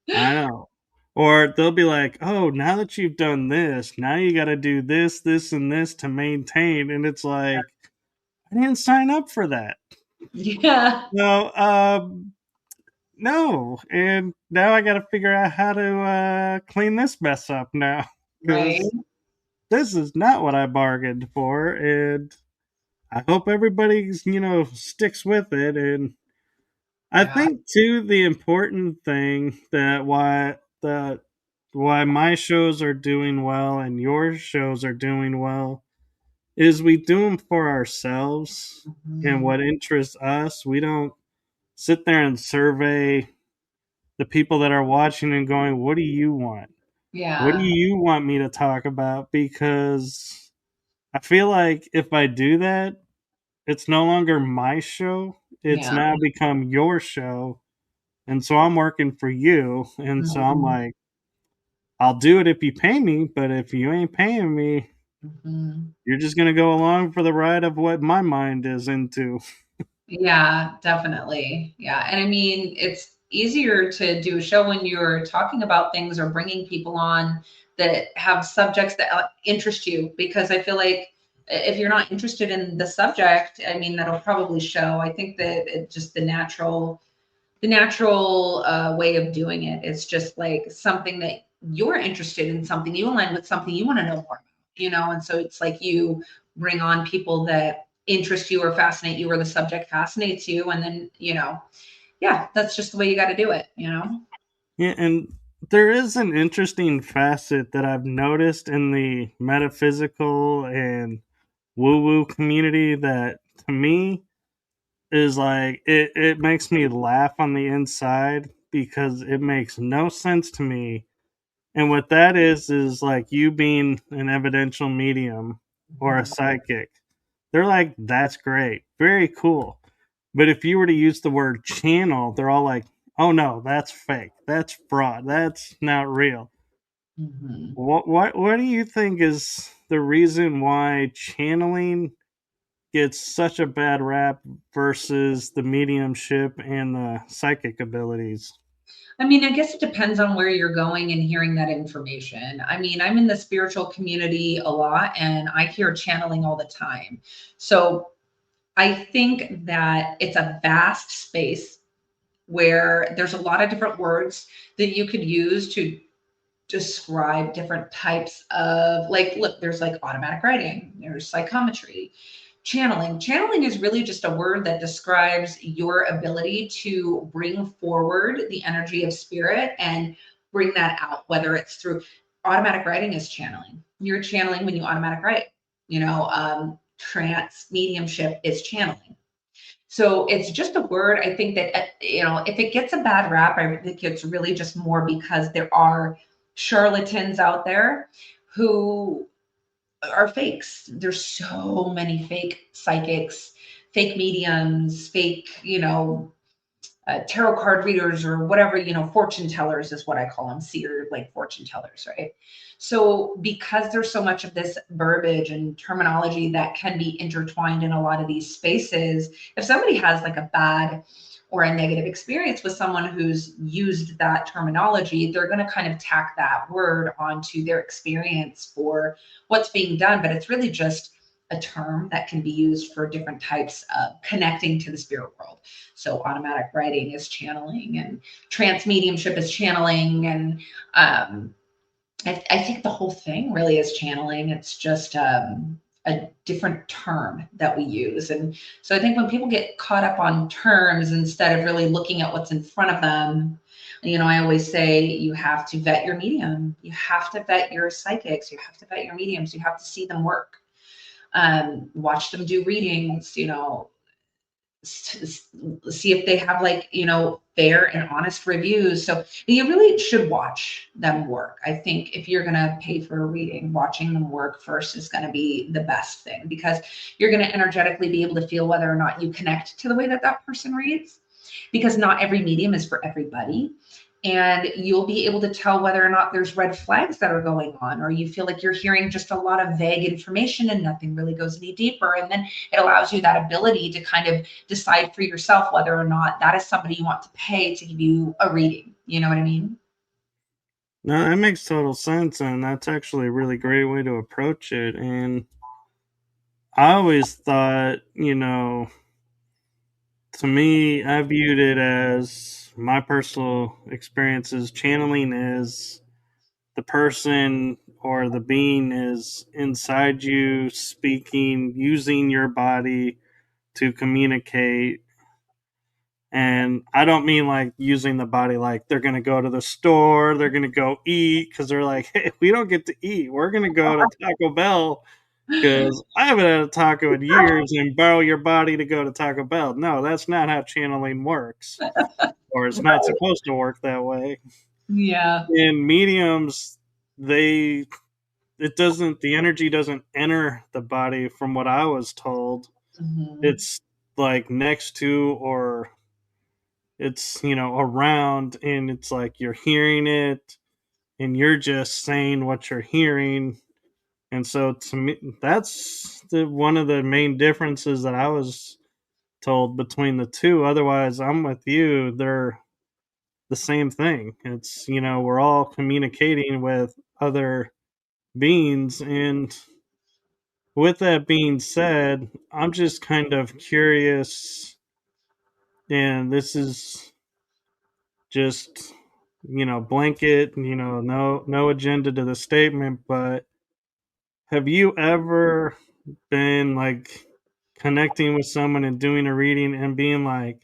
know. Or they'll be like, oh, now that you've done this, now you got to do this, this, and this to maintain. And it's like, I didn't sign up for that. Yeah. No, no. And now I got to figure out how to clean this mess up now Right. because this is not what I bargained for. And I hope everybody's, sticks with it. And I Yeah. think too the important thing that why my shows are doing well and your shows are doing well is we do them for ourselves and Mhm. what interests us. We don't sit there and survey the people that are watching and going, "What do you want? What do Yeah. you want me to talk about?" Because I feel like if I do that, it's no longer my show. It's Yeah. now become your show. And so I'm working for you. And so I'm Mhm. like, I'll do it if you pay me, but if you ain't paying me, Mhm. you're just going to go along for the ride of what my mind is into. Yeah, definitely. Yeah. And I mean, it's easier to do a show when you're talking about things or bringing people on that have subjects that interest you, because I feel like if you're not interested in the subject, I mean, that'll probably show. I think that it just the natural way of doing it is just like something that you're interested in, something you align with, something you want to know more about, and so it's like you bring on people that interest you or fascinate you, or the subject fascinates you, and then yeah, that's just the way you got to do it. Yeah, and there is an interesting facet that I've noticed in the metaphysical and woo woo community that to me is like it makes me laugh on the inside because it makes no sense to me. And what that is like you being an evidential medium or a Mhm. psychic. They're like, that's great, very cool. But if you were to use the word channel, they're all like, oh no, that's fake, that's fraud, that's not real. Mhm. What do you think is the reason why channeling gets such a bad rap versus the mediumship and the psychic abilities? I mean, I guess it depends on where you're going and hearing that information. I mean, I'm in the spiritual community a lot and I hear channeling all the time. So I think that it's a vast space where there's a lot of different words that you could use to describe different types of, like, look, there's like automatic writing, there's psychometry, channeling is really just a word that describes your ability to bring forward the energy of spirit and bring that out, whether it's through automatic writing is channeling. You're channeling when you automatic write. Trance mediumship is channeling. So it's just a word. I think that, if it gets a bad rap, I think it's really just more because there are charlatans out there who are fakes. There's so many fake psychics, fake mediums, fake, tarot card readers, or whatever, fortune tellers is what I call them, seer, like fortune tellers, right? So because there's so much of this verbiage and terminology that can be intertwined in a lot of these spaces, if somebody has like a bad or a negative experience with someone who's used that terminology, they're going to kind of tack that word onto their experience for what's being done. But it's really just a term that can be used for different types of connecting to the spirit world. So automatic writing is channeling, and trance mediumship is channeling, and I think the whole thing really is channeling. It's just a different term that we use. And so I think when people get caught up on terms instead of really looking at what's in front of them, I always say you have to vet your medium. You have to vet your psychics. You have to vet your mediums. You have to see them work. Watch them do readings, see if they have, like, fair and honest reviews. So you really should watch them work. I think if you're going to pay for a reading, watching them work first is going to be the best thing, because you're going to energetically be able to feel whether or not you connect to the way that that person reads, because not every medium is for everybody. And you'll be able to tell whether or not there's red flags that are going on, or you feel like you're hearing just a lot of vague information and nothing really goes any deeper. And then it allows you that ability to kind of decide for yourself whether or not that is somebody you want to pay to give you a reading. You know what I mean? No, that makes total sense, and that's actually a really great way to approach it. And I always thought, to me, I viewed it as my personal experiences. Channeling is the person or the being is inside you, speaking, using your body to communicate. And I don't mean like using the body like they're going to go to the store, they're going to go eat because they're like, hey, we don't get to eat. We're going to go to Taco Bell because I haven't had a taco in years and borrow your body to go to Taco Bell. No, that's not how channeling works, or it's not supposed to work that way. Yeah. In mediums, they the energy doesn't enter the body from what I was told. Mm-hmm. It's like next to, or it's around, and it's like you're hearing it and you're just saying what you're hearing. And so to me, that's one of the main differences that I was told between the two. Otherwise, I'm with you, they're the same thing. It's we're all communicating with other beings. And with that being said, I'm just kind of curious, and this is just blanket, no agenda to the statement, but have you ever been like connecting with someone and doing a reading and being like,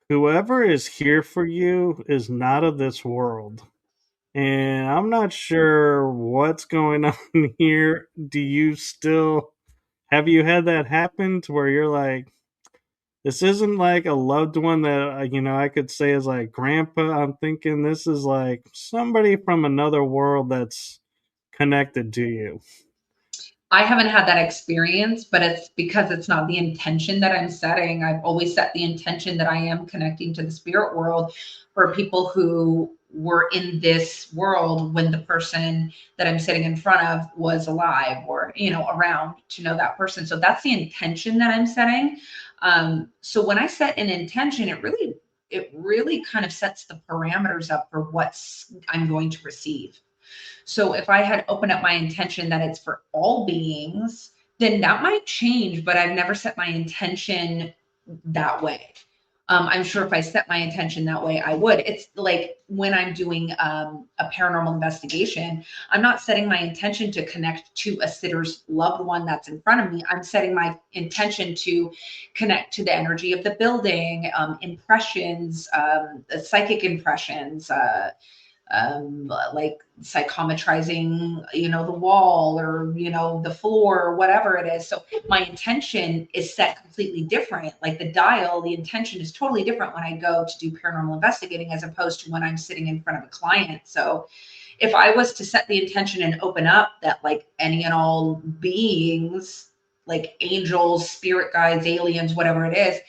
whoever is here for you is not of this world, and I'm not sure what's going on here? Do you still have you had that happen to where you're like, this isn't like a loved one that I could say is like grandpa. I'm thinking this is like somebody from another world that's connected to you. I haven't had that experience, but it's because it's not the intention that I'm setting. I've always set the intention that I am connecting to the spirit world for people who were in this world when the person that I'm sitting in front of was alive, or around, to know that person. So that's the intention that I'm setting. So when I set an intention, it really kind of sets the parameters up for what's I'm going to receive. So if I had opened up my intention that it's for all beings, then that might change, but I've never set my intention that way. I'm sure if I set my intention that way, I would. It's like when I'm doing a paranormal investigation, I'm not setting my intention to connect to a sitter's loved one that's in front of me. I'm setting my intention to connect to the energy of the building, impressions, psychic impressions, like psychometrizing, the wall, or, the floor, or whatever it is. So my intention is set completely different. Like the intention is totally different when I go to do paranormal investigating as opposed to when I'm sitting in front of a client. So if I was to set the intention and open up that like any and all beings, like angels, spirit guides, aliens, whatever it is,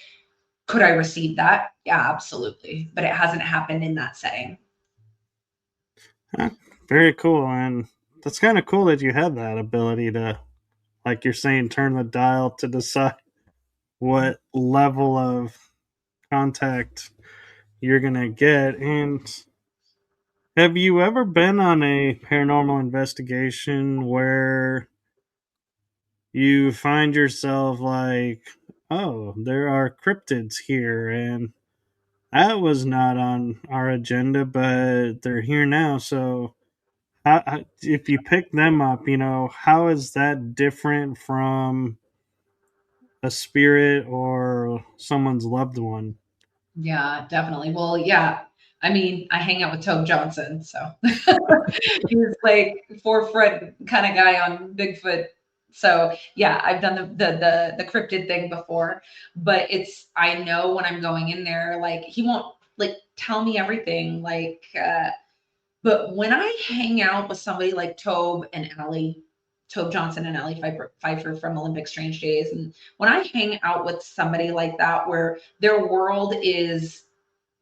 could I receive that? Yeah, absolutely. But it hasn't happened in that setting. Huh, very cool. And that's kind of cool that you had that ability to, like you're saying, turn the dial to decide what level of contact you're going to get. And have you ever been on a paranormal investigation where you find yourself like, oh, there are cryptids here, and that was not on our agenda, but they're here now. So, if you pick them up, how is that different from a spirit or someone's loved one? Yeah, definitely. Well, yeah. I mean, I hang out with Tobe Johnson, so he's like forefront kind of guy on Bigfoot. So yeah, I've done the cryptid thing before, but I know when I'm going in there, like he won't like tell me everything, but when I hang out with somebody like Tobe Johnson and Ellie Pfeiffer from Olympic Strange Days, and when I hang out with somebody like that, where their world is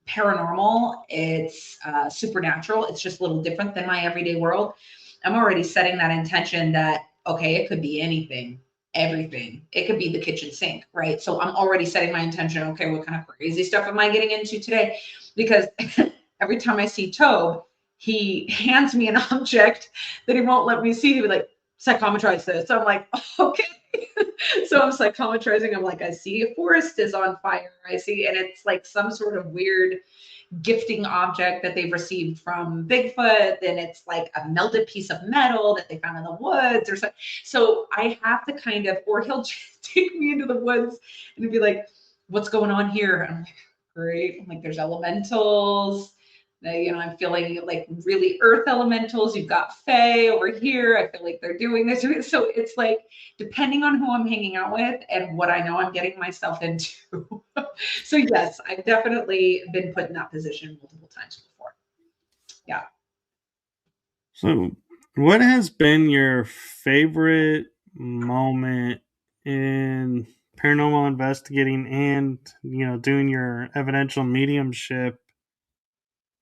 paranormal, it's supernatural, it's just a little different than my everyday world, I'm already setting that intention that, okay, it could be anything, everything. It could be the kitchen sink, right? So I'm already setting my intention, okay, what kind of crazy stuff am I getting into today? Because every time I see Tobe, he hands me an object that he won't let me see. He'll be like, psychometrize this. So I'm like, okay. So I'm psychometrizing. I'm like, I see a forest is on fire. I see, and it's like some sort of weird gifting object that they've received from Bigfoot. Then it's like a melted piece of metal that they found in the woods or something. So I have to kind of, or he'll just take me into the woods and be like, what's going on here? I'm like, great. I'm like, there's elementals. I'm feeling like really earth elementals. You've got Fae over here. I feel like they're doing this. So it's like, depending on who I'm hanging out with and what I know I'm getting myself into. So yes, I've definitely been put in that position multiple times before. Yeah. So, what has been your favorite moment in paranormal investigating and, doing your evidential mediumship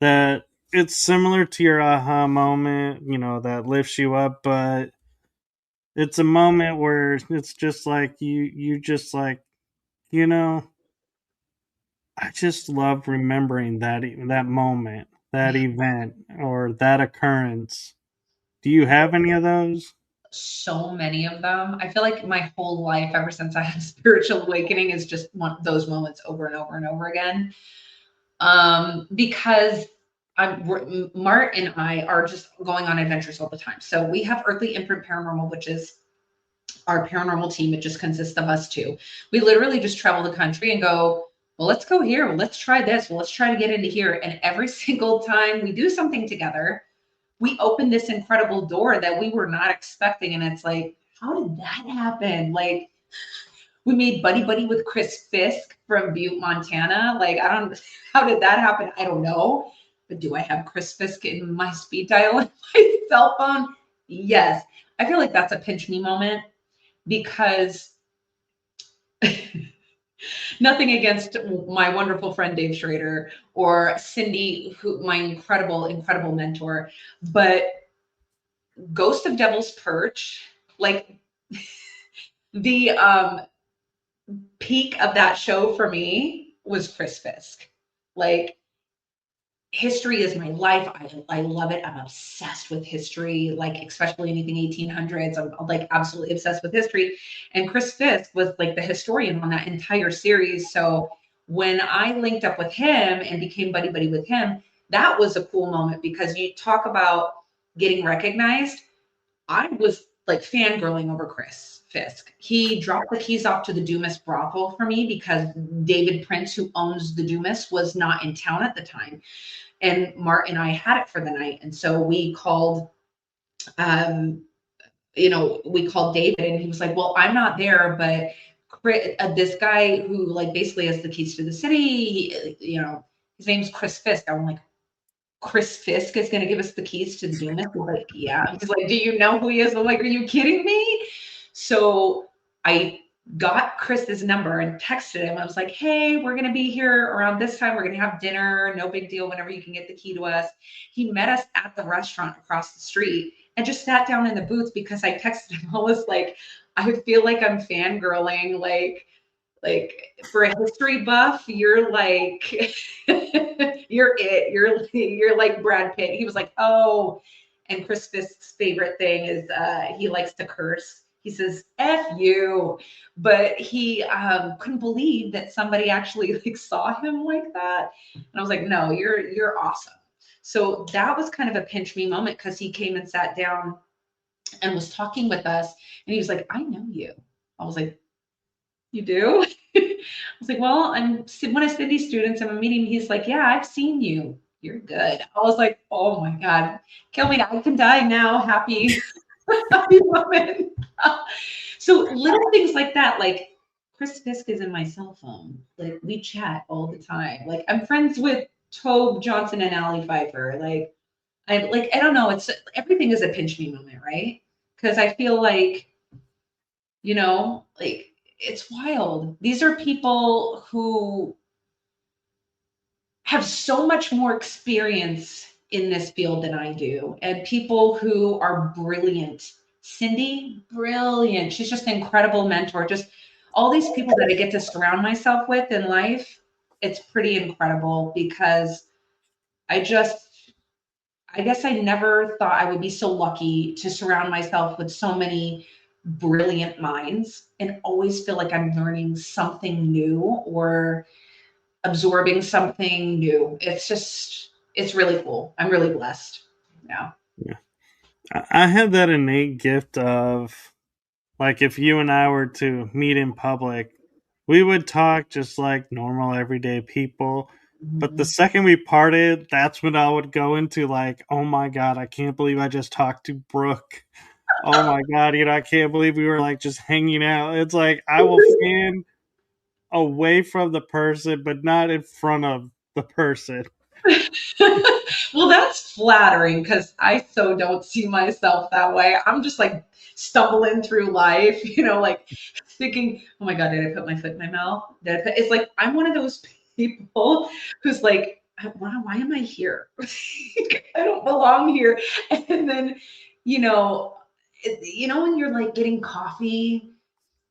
that it's similar to your aha moment, that lifts you up, but it's a moment where it's just like you just like, you know, I just love remembering that moment, that event, or that occurrence. Do you have any of those? So many of them. I feel like my whole life, ever since I had a spiritual awakening, is just one those moments over and over and over again. Because Mart and I are just going on adventures all the time. So we have Earthly Imprint Paranormal, which is our paranormal team. It just consists of us two. We literally just travel the country and go, well, let's go here. Well, let's try this. Well, let's try to get into here. And every single time we do something together, we open this incredible door that we were not expecting. And it's like, how did that happen? Like, we made buddy buddy with Chris Fisk from Butte, Montana. Like, I don't, how did that happen? I don't know. But do I have Chris Fisk in my speed dial on my cell phone? Yes. I feel like that's a pinch me moment because nothing against my wonderful friend Dave Schrader or Cindy, who my incredible mentor, but Ghost of Devil's Perch, like the peak of that show for me was Chris Fisk. Like, history is my life. I love it. I'm obsessed with history, like especially anything 1800s. I'm like absolutely obsessed with history. And Chris Fisk was like the historian on that entire series. So when I linked up with him and became buddy buddy with him, that was a cool moment because you talk about getting recognized. I was like fangirling over Chris Fisk. He dropped the keys off to the Dumas brothel for me because David Prince, who owns the Dumas, was not in town at the time. And Mart and I had it for the night. And so we called, um, we called David and he was like, well, I'm not there, but this guy who like basically has the keys to the city, his name's Chris Fisk. I'm like, Chris Fisk is going to give us the keys to the Dumas? He's like, yeah. He's like, do you know who he is? I'm like, are you kidding me? So I got Chris's number and texted him. I was like, hey, we're going to be here around this time. We're going to have dinner. No big deal. Whenever you can get the key to us. He met us at the restaurant across the street and just sat down in the booth because I texted him. I was like, I feel like I'm fangirling. Like for a history buff, you're like you're like Brad Pitt. He was like, oh, and Chris Fisk's favorite thing is he likes to curse. He says F you, but he couldn't believe that somebody actually like saw him like that. And I was like, no, you're awesome. So that was kind of a pinch me moment because he came and sat down and was talking with us and he was like, I know you. I was like, you do? I was like, well, I'm one of Cindy's students. I'm meeting. He's like, yeah, I've seen you. You're good. I was like, oh my God, kill me. I can die now. Happy, happy woman. So little things like that, like Chris Fisk is in my cell phone. Like we chat all the time. Like I'm friends with Tobe Johnson and Allie Pfeiffer. I don't know. It's everything is a pinch me moment, right? Because I feel like like it's wild. These are people who have so much more experience in this field than I do, and people who are brilliant. Cindy, brilliant. She's just an incredible mentor. Just all these people that I get to surround myself with in life, it's pretty incredible because I just I guess I never thought I would be so lucky to surround myself with so many brilliant minds and always feel like I'm learning something new or absorbing something new. It's really cool. I'm really blessed. Yeah. Yeah. I have that innate gift of, like, if you and I were to meet in public, we would talk just like normal everyday people. But the Mhm. second we parted, that's when I would go into like, oh my god, I can't believe I just talked to Brooke. Oh my god, I can't believe we were like just hanging out. It's like I will fan away from the person, but not in front of the person. Well, that's flattering because I so don't see myself that way. I'm just like stumbling through life, like thinking, oh my God, did I put my foot in my mouth? It's like I'm one of those people who's like, why am I here? I don't belong here. And then, you know, when you're like getting coffee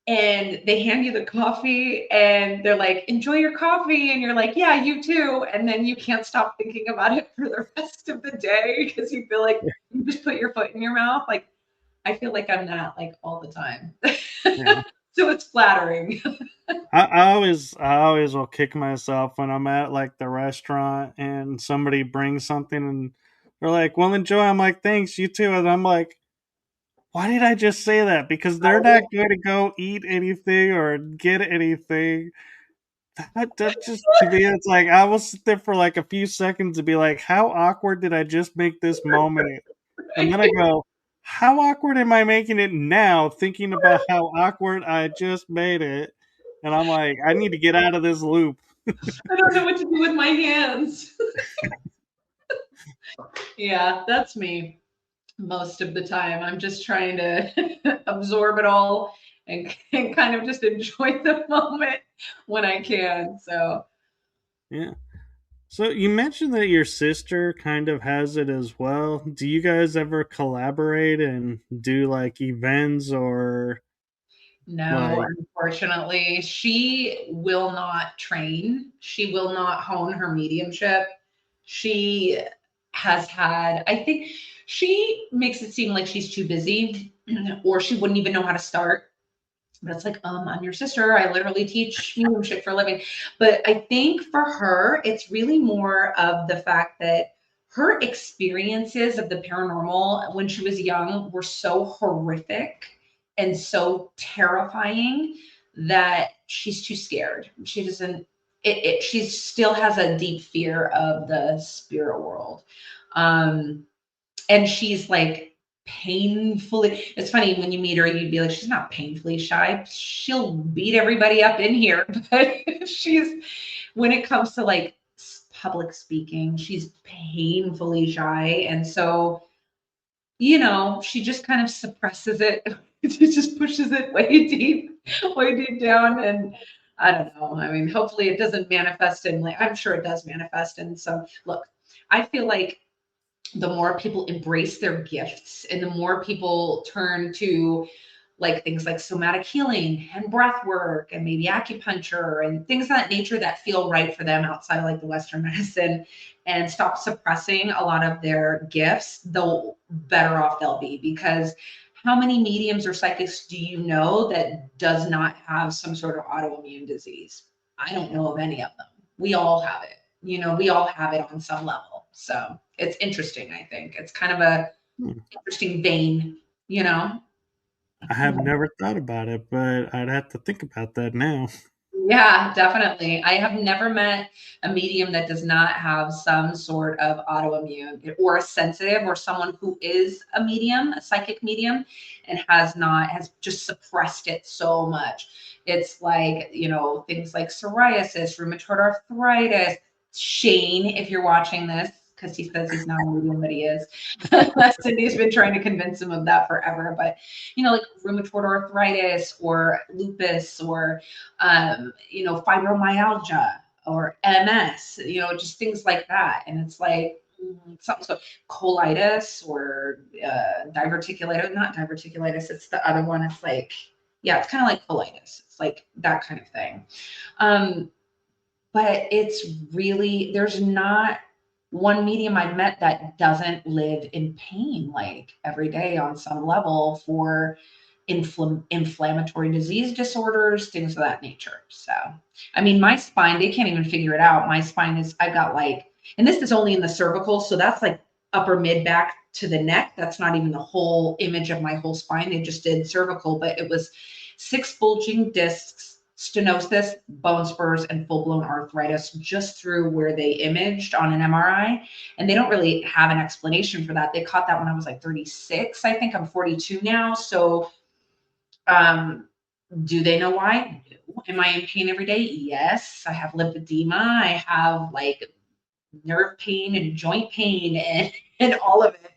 and they hand you the coffee and they're like, enjoy your coffee. And you're like, yeah, you too. And then you can't stop thinking about it for the rest of the day because you feel like you just put your foot in your mouth. Like, I feel like I'm that like all the time. Yeah. So it's flattering. I always will kick myself when I'm at like the restaurant and somebody brings something and they're like, well, enjoy. I'm like, thanks, you too. And I'm like, why did I just say that? Because they're not going to go eat anything or get anything. That just, to me, it's like, I will sit there for like a few seconds and be like, how awkward did I just make this moment? And then I go, how awkward am I making it now, thinking about how awkward I just made it? And I'm like, I need to get out of this loop. I don't know what to do with my hands. Yeah, that's me most of the time. I'm just trying to absorb it all and kind of just enjoy the moment when I can. So, Yeah. So you mentioned that your sister kind of has it as well. Do you guys ever collaborate and do like events or no, like, unfortunately, she will not train. She will not hone her mediumship. She has had, I think she makes it seem like she's too busy or she wouldn't even know how to start. But it's like, I'm your sister. I literally teach mediumship for a living. But I think for her, it's really more of the fact that her experiences of the paranormal when she was young were so horrific and so terrifying that she's too scared. She doesn't, she still has a deep fear of the spirit world. Um, and she's like painfully, it's funny when you meet her you'd be like, she's not painfully shy, she'll beat everybody up in here. But she's, when it comes to like public speaking, she's painfully shy. And so, she just kind of suppresses it. She just pushes it way deep down. And I don't know, I mean, hopefully it doesn't manifest in, like, I'm sure it does manifest in some, look, I feel like the more people embrace their gifts and the more people turn to like things like somatic healing and breath work and maybe acupuncture and things of that nature that feel right for them outside of like the Western medicine and stop suppressing a lot of their gifts, the better off they'll be. Because how many mediums or psychics do you know that does not have some sort of autoimmune disease? I don't know of any of them. We all have it. We all have it on some level. So it's interesting, I think. It's kind of a hmm, interesting vein, you know? I have never thought about it, but I'd have to think about that now. Yeah, definitely. I have never met a medium that does not have some sort of autoimmune or a sensitive or someone who is a medium, a psychic medium, and has just suppressed it so much. It's like, things like psoriasis, rheumatoid arthritis. Shane, if you're watching this, because he says he's not a medium, but he is. Cindy's been trying to convince him of that forever. But, like rheumatoid arthritis or lupus or fibromyalgia or MS, just things like that. And it's like something so colitis or diverticulitis, not diverticulitis, it's the other one. It's like, yeah, it's kind of like colitis. It's like that kind of thing. Um, but it's really, there's not one medium I've met that doesn't live in pain like every day on some level for inflammatory disease disorders, things of that nature. So, I mean, my spine, they can't even figure it out. My spine is, I've got like, and this is only in the cervical. So that's like upper mid back to the neck. That's not even the whole image of my whole spine. They just did cervical, but it was 6 bulging discs stenosis, bone spurs, and full-blown arthritis just through where they imaged on an MRI. And they don't really have an explanation for that. They caught that when I was like 36. I think I'm 42 now. So do they know why? No. Am I in pain every day? Yes. I have lymphedema. I have like nerve pain and joint pain and all of it.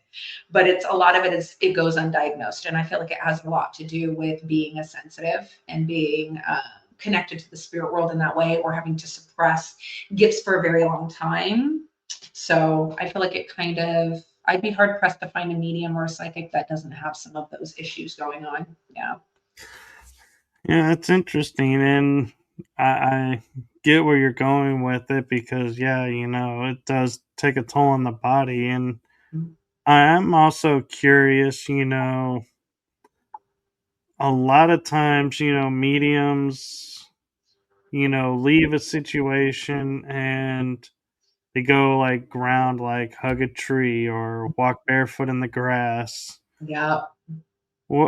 But it's a lot of it is it goes undiagnosed. And I feel like it has a lot to do with being a sensitive and being connected to the spirit world in that way, or having to suppress gifts for a very long time. So I feel like it kind of, I'd be hard pressed to find a medium or a psychic that doesn't have some of those issues going on. Yeah. Yeah, that's interesting, and I get where you're going with it because, yeah, it does take a toll on the body, and I am also curious. A lot of times, mediums, leave a situation and they go like ground, like hug a tree or walk barefoot in the grass. Yeah.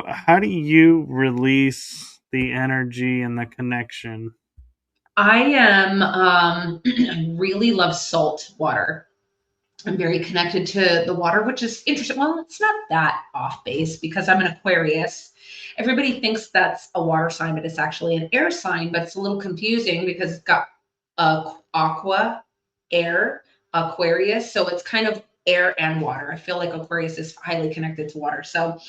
How do you release the energy and the connection? I am I really love salt water. I'm very connected to the water, which is interesting. Well, it's not that off base because I'm an Aquarius. Everybody thinks that's a water sign, but it's actually an air sign. But it's a little confusing because it's got aqua, air, Aquarius. So it's kind of air and water. I feel like Aquarius is highly connected to water. So,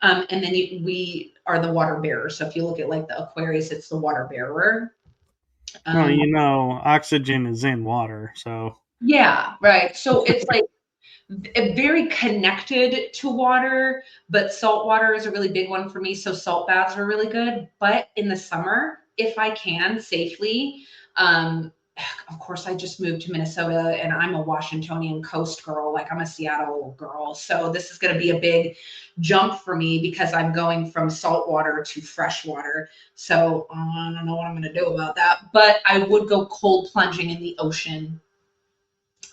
and then we are the water bearer. So if you look at like the Aquarius, it's the water bearer. Well, Um, oxygen is in water, so yeah, right. So it's like very connected to water, but salt water is a really big one for me. So salt baths are really good. But in the summer, if I can safely, um, of course, I just moved to Minnesota and I'm a Washingtonian coast girl, like I'm a Seattle girl. So this is going to be a big jump for me because I'm going from salt water to fresh water. So I don't know what I'm going to do about that. But I would go cold plunging in the ocean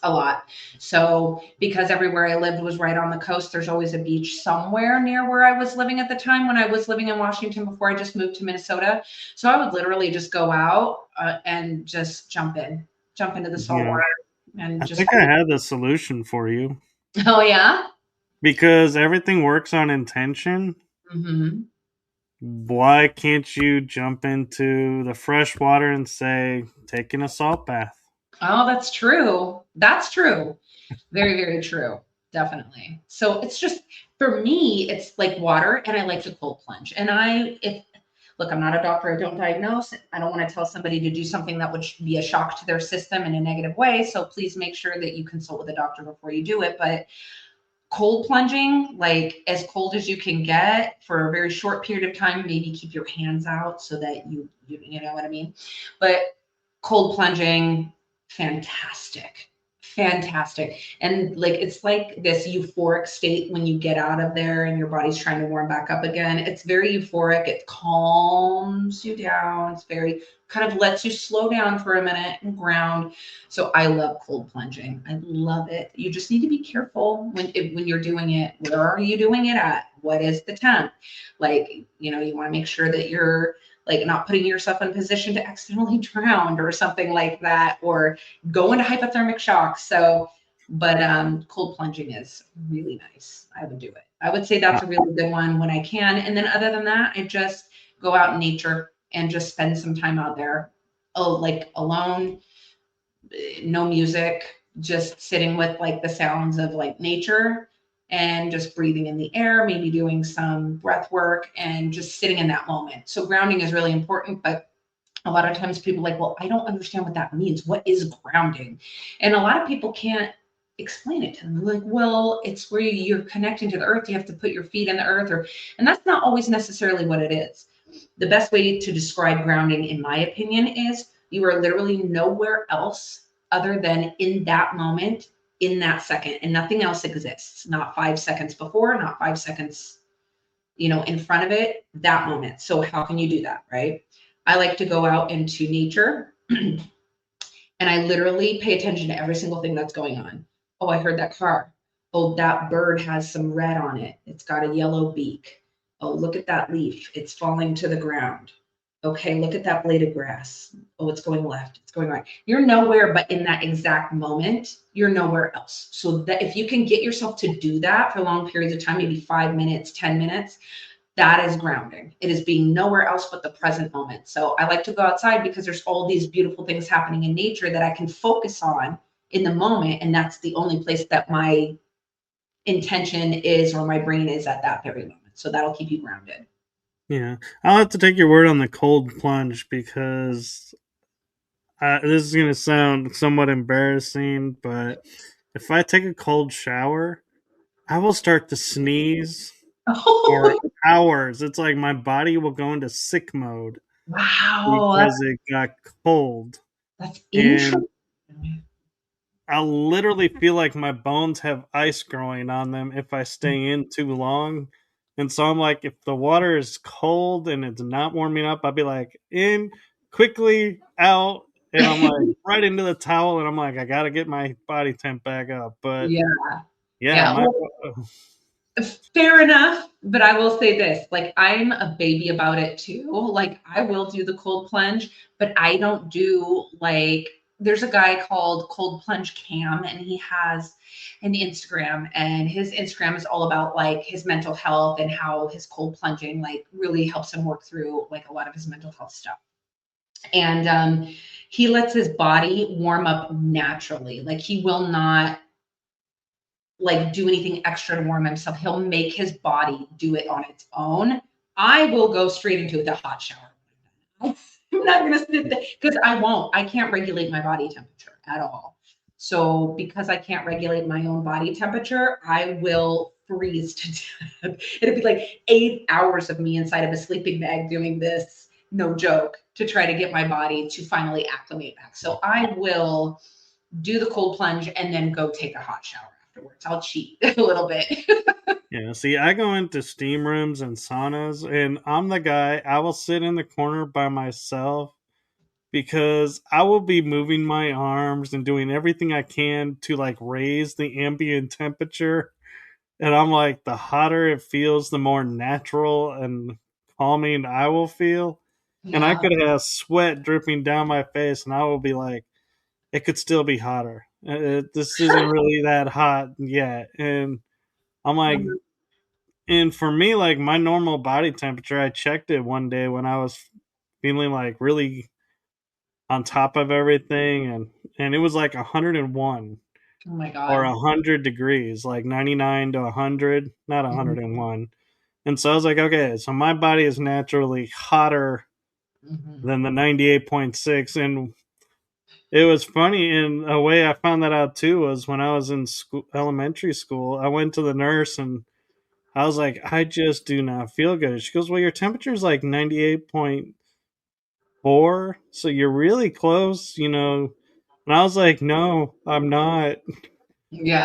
a lot. So because everywhere I lived was right on the coast, there's always a beach somewhere near where I was living at the time when I was living in Washington before I just moved to Minnesota. So I would literally just go out and just jump into the salt yeah. water and I just think I had the solution for you oh yeah. because everything works on intention. Mm-hmm. Why can't you jump into the fresh water and say, taking a salt bath? Oh, that's true. That's true. Very, very true. Definitely. So it's just for me, it's like water and I like to cold plunge. And if look, I'm not a doctor, I don't diagnose. I don't want to tell somebody to do something that would be a shock to their system in a negative way. So please make sure that you consult with a doctor before you do it. But cold plunging, like as cold as you can get for a very short period of time, maybe keep your hands out so that you know what I mean? But cold plunging, fantastic. Fantastic. And like it's like this euphoric state when you get out of there and your body's trying to warm back up again. It's very euphoric. It calms you down. It's very kind of lets you slow down for a minute and ground. So I love cold plunging. I love it. You just need to be careful when you're doing it. Where are you doing it at? What is the temp? Like, you want to make sure that you're like not putting yourself in a position to accidentally drown or something like that, or go into hypothermic shock. So, but cold plunging is really nice. I would do it. I would say that's a really good one when I can. And then other than that, I just go out in nature and just spend some time out there. Oh, like alone, no music, just sitting with like the sounds of like nature and just breathing in the air, maybe doing some breath work and just sitting in that moment. So grounding is really important, but a lot of times people are like, well, I don't understand what that means. What is grounding? And a lot of people can't explain it to them. They're like, well, it's where you're connecting to the earth. You have to put your feet in the earth, and that's not always necessarily what it is. The best way to describe grounding, in my opinion, is you are literally nowhere else other than in that moment, in that second, and nothing else exists. Not 5 seconds before, not 5 seconds, in front of it, that moment. So how can you do that, right? I like to go out into nature and I literally pay attention to every single thing that's going on. Oh, I heard that car. Oh, that bird has some red on it. It's got a yellow beak. Oh, look at that leaf. It's falling to the ground. Okay, look at that blade of grass. Oh, it's going left, it's going right. You're nowhere but in that exact moment, you're nowhere else. So that if you can get yourself to do that for long periods of time, maybe 5 minutes, 10 minutes, that is grounding. It is being nowhere else but the present moment. So I like to go outside because there's all these beautiful things happening in nature that I can focus on in the moment. And that's the only place that my intention is or my brain is at that very moment. So that'll keep you grounded. Yeah, I'll have to take your word on the cold plunge because this is going to sound somewhat embarrassing, but if I take a cold shower, I will start to sneeze for Oh, hours. It's like my body will go into sick mode wow. because it got cold. That's And interesting. I literally feel like my bones have ice growing on them if I stay in too long. And so I'm like, if the water is cold and it's not warming up, I'll be like, in, quickly, out. And I'm like, right into the towel. And I'm like, I got to get my body temp back up. But Yeah. yeah, Yeah. my, Well, fair enough, but I will say this, like I'm a baby about it too. Like I will do the cold plunge, but I don't do like there's a guy called Cold Plunge Cam and he has an Instagram and his Instagram is all about like his mental health and how his cold plunging like really helps him work through like a lot of his mental health stuff. And he lets his body warm up naturally. Like he will not like do anything extra to warm himself. He'll make his body do it on its own. I will go straight into the hot shower. I'm not going to sit there because I won't. I can't regulate my body temperature at all. So because I can't regulate my own body temperature, I will freeze to death. It'd be like 8 hours of me inside of a sleeping bag doing this, no joke, to try to get my body to finally acclimate back. So I will do the cold plunge and then go take a hot shower afterwards. I'll cheat a little bit. yeah, see, I go into steam rooms and saunas, and I'm the guy, I will sit in the corner by myself because I will be moving my arms and doing everything I can to like raise the ambient temperature. And I'm like, the hotter it feels, the more natural and calming I will feel. And I Yeah, could have sweat dripping down my face, and I will be like, it could still be hotter. This isn't really that hot yet. And I'm like, and for me, like my normal body temperature, I checked it one day when I was feeling like really on top of everything, and it was like 101 oh my or God. 100 degrees, like 99 to 100, not Mhm, 101. And so I was like, okay, so my body is naturally hotter mhm. than the 98.6. And it was funny in a way. I found that out too was when I was in school, elementary school. I went to the nurse and I was like, I just do not feel good. She goes, well, your temperature is like 98.4, so you're really close, you know. And I was like, no, I'm not.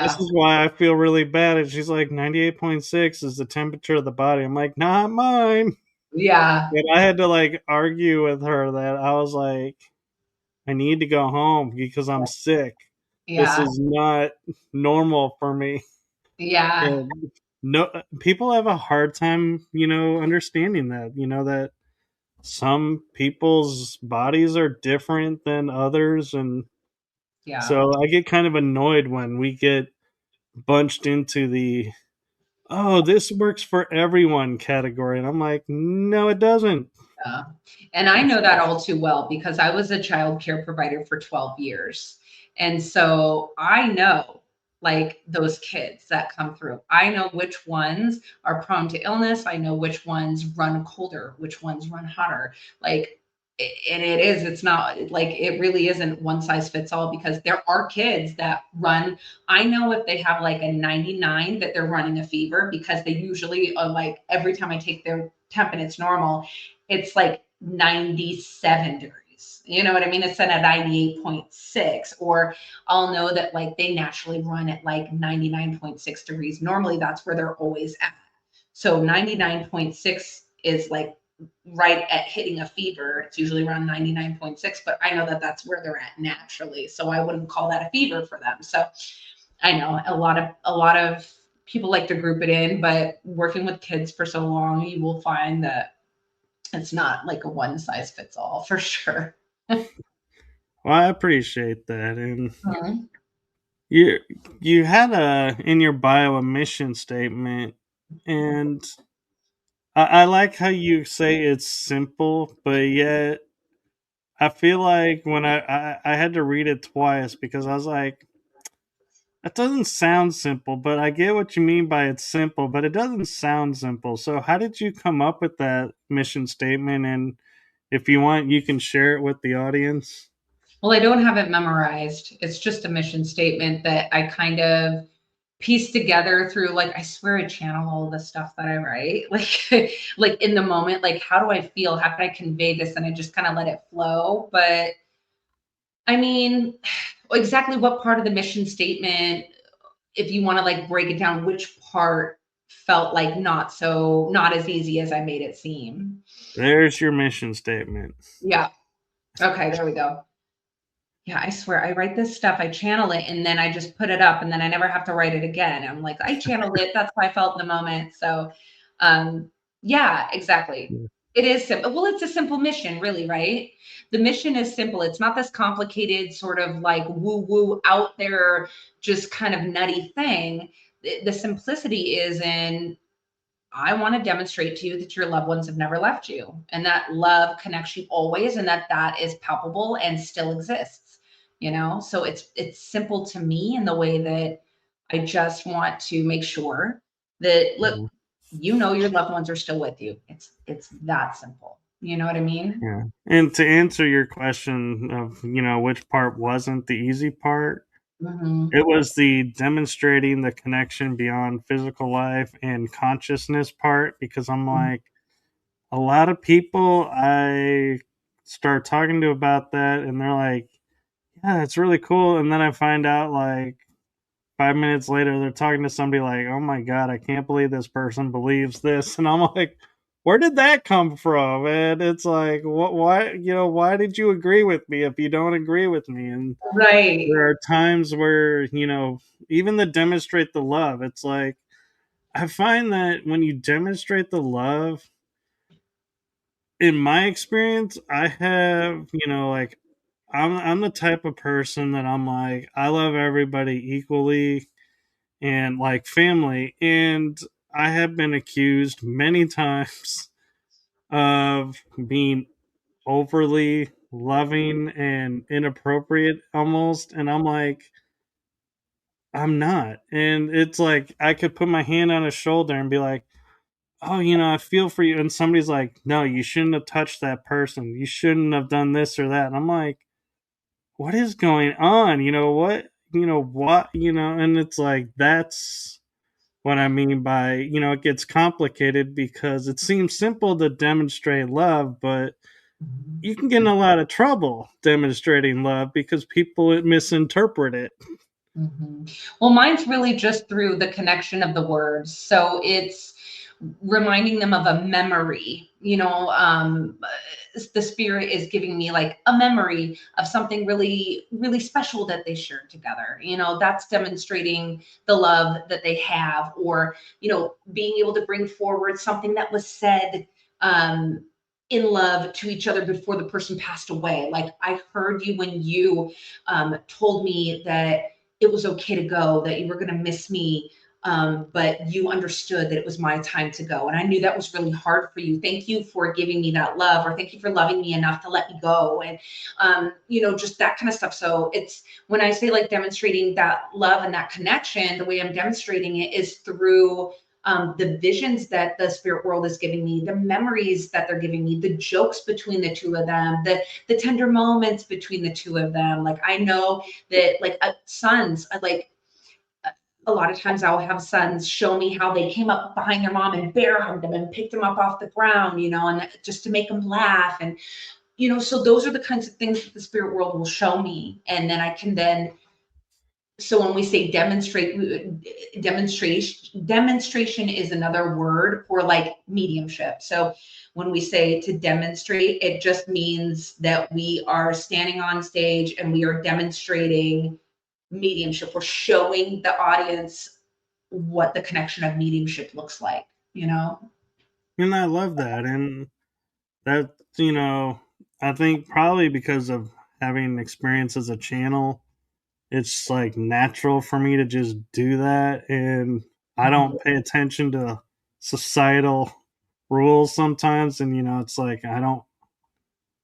This Yeah, is why I feel really bad. And she's like, 98.6 is the temperature of the body. I'm like, not mine. yeah, And I had to like argue with her that I was like, I need to go home because I'm sick. This yeah, is not normal for me. yeah, And no, people have a hard time, you know, understanding that, you know, that some people's bodies are different than others. And yeah, so I get kind of annoyed when we get bunched into the, oh, this works for everyone category. And I'm like, no, it doesn't. yeah. And I know that all too well because I was a child care provider for 12 years. And so I know like those kids that come through. I know which ones are prone to illness. I know which ones run colder, which ones run hotter. Like, and it's not like it really isn't one size fits all because there are kids that run. I know if they have like a 99 that they're running a fever because they usually are like every time I take their temp and it's normal, it's like 97 degrees. You know what I mean? It's at a 98.6. Or I'll know that like they naturally run at like 99.6 degrees. Normally that's where they're always at. So 99.6 is like right at hitting a fever. It's usually around 99.6, but I know that that's where they're at naturally. So I wouldn't call that a fever for them. So I know a lot of people like to group it in, but working with kids for so long, you will find that It's not like a one size fits all for sure. Well, I appreciate that. And Mhm. you you had a in your bio a mission statement, and I like how you say it's simple, but yet I feel like when I had to read it twice because I was like, that doesn't sound simple, but I get what you mean by it's simple, but it doesn't sound simple. So how did you come up with that mission statement? And if you want, you can share it with the audience. Well, I don't have it memorized. It's just a mission statement that I kind of piece together through, like, I swear I channel all the stuff that I write. Like in the moment, like how do I feel? How can I convey this? And I just kind of let it flow. But I mean, exactly what part of the mission statement, if you want to like break it down, which part felt like not as easy as I made it seem. There's your mission statement. Yeah. Okay, there we go. Yeah, I swear I write this stuff, I channel it, and then I just put it up, and then I never have to write it again. I'm like, I channeled it. That's how I felt in the moment. So, um, yeah, exactly. Yeah. It is simple. Well, it's a simple mission, really, right? The mission is simple. It's not this complicated, sort of like woo woo out there, just kind of nutty thing. The simplicity is in, I want to demonstrate to you that your loved ones have never left you and that love connects you always and that that is palpable and still exists, you know? So it's simple to me in the way that I just want to make sure that, look, Yeah. you know your loved ones are still with you. It's that simple. You know what I mean? Yeah. And to answer your question of, which part wasn't the easy part, Mhm. it was the demonstrating the connection beyond physical life and consciousness part because I'm like, a lot of people I start talking to about that and they're like, yeah, it's really cool. And then I find out like 5 minutes later, they're talking to somebody like, oh my God, I can't believe this person believes this. And I'm like, where did that come from? And it's like, what, why, why did you agree with me if you don't agree with me? And Right. there are times where, even to demonstrate the love, it's like, I find that when you demonstrate the love, in my experience, I have, like, I'm the type of person that I'm like, I love everybody equally and like family. And I have been accused many times of being overly loving and inappropriate almost. And I'm like, I'm not. And it's like I could put my hand on his shoulder and be like, oh, I feel for you. And somebody's like, no, you shouldn't have touched that person. You shouldn't have done this or that. And I'm like, what is going on? And it's like, that's what I mean by, it gets complicated because it seems simple to demonstrate love, but Mhm. you can get in a lot of trouble demonstrating love because people misinterpret it. Mhm. Well, mine's really just through the connection of the words. So it's reminding them of a memory. The spirit is giving me like a memory of something really, really special that they shared together. That's demonstrating the love that they have, or, being able to bring forward something that was said. In love to each other before the person passed away. Like, I heard you when you told me that it was okay to go, that you were going to miss me. But you understood that it was my time to go. And I knew that was really hard for you. Thank you for giving me that love, or thank you for loving me enough to let me go. And, just that kind of stuff. So it's when I say like demonstrating that love and that connection, the way I'm demonstrating it is through the visions that the spirit world is giving me, the memories that they're giving me, the jokes between the two of them, the tender moments between the two of them. Like, I know that like sons, like a lot of times I'll have sons show me how they came up behind their mom and bear hugged them and picked them up off the ground, and just to make them laugh. And, so those are the kinds of things that the spirit world will show me. And then I can then, so when we say demonstration is another word for like mediumship. So when we say to demonstrate, it just means that we are standing on stage and we are demonstrating mediumship. We're showing the audience what the connection of mediumship looks like, you know? And I love that. And that, I think probably because of having experience as a channel, it's like natural for me to just do that, and I don't pay attention to societal rules sometimes, and it's like I'm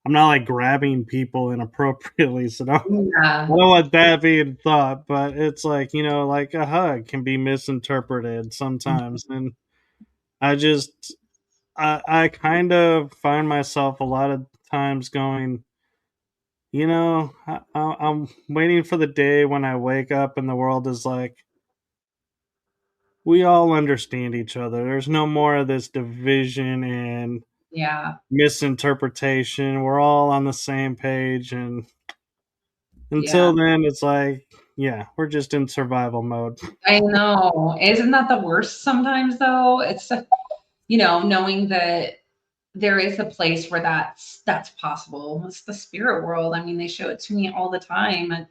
not like grabbing people inappropriately, so I Yeah, don't want that being thought, but it's like, like a hug can be misinterpreted sometimes, and I just I kind of find myself a lot of times going, I'm waiting for the day when I wake up and the world is like, we all understand each other. There's no more of this division and yeah, misinterpretation. We're all on the same page. And yeah. until then, it's like, yeah, we're just in survival mode. I know. Isn't that the worst sometimes though? It's knowing that there is a place where that's possible. It's the spirit world. I mean, they show it to me all the time. And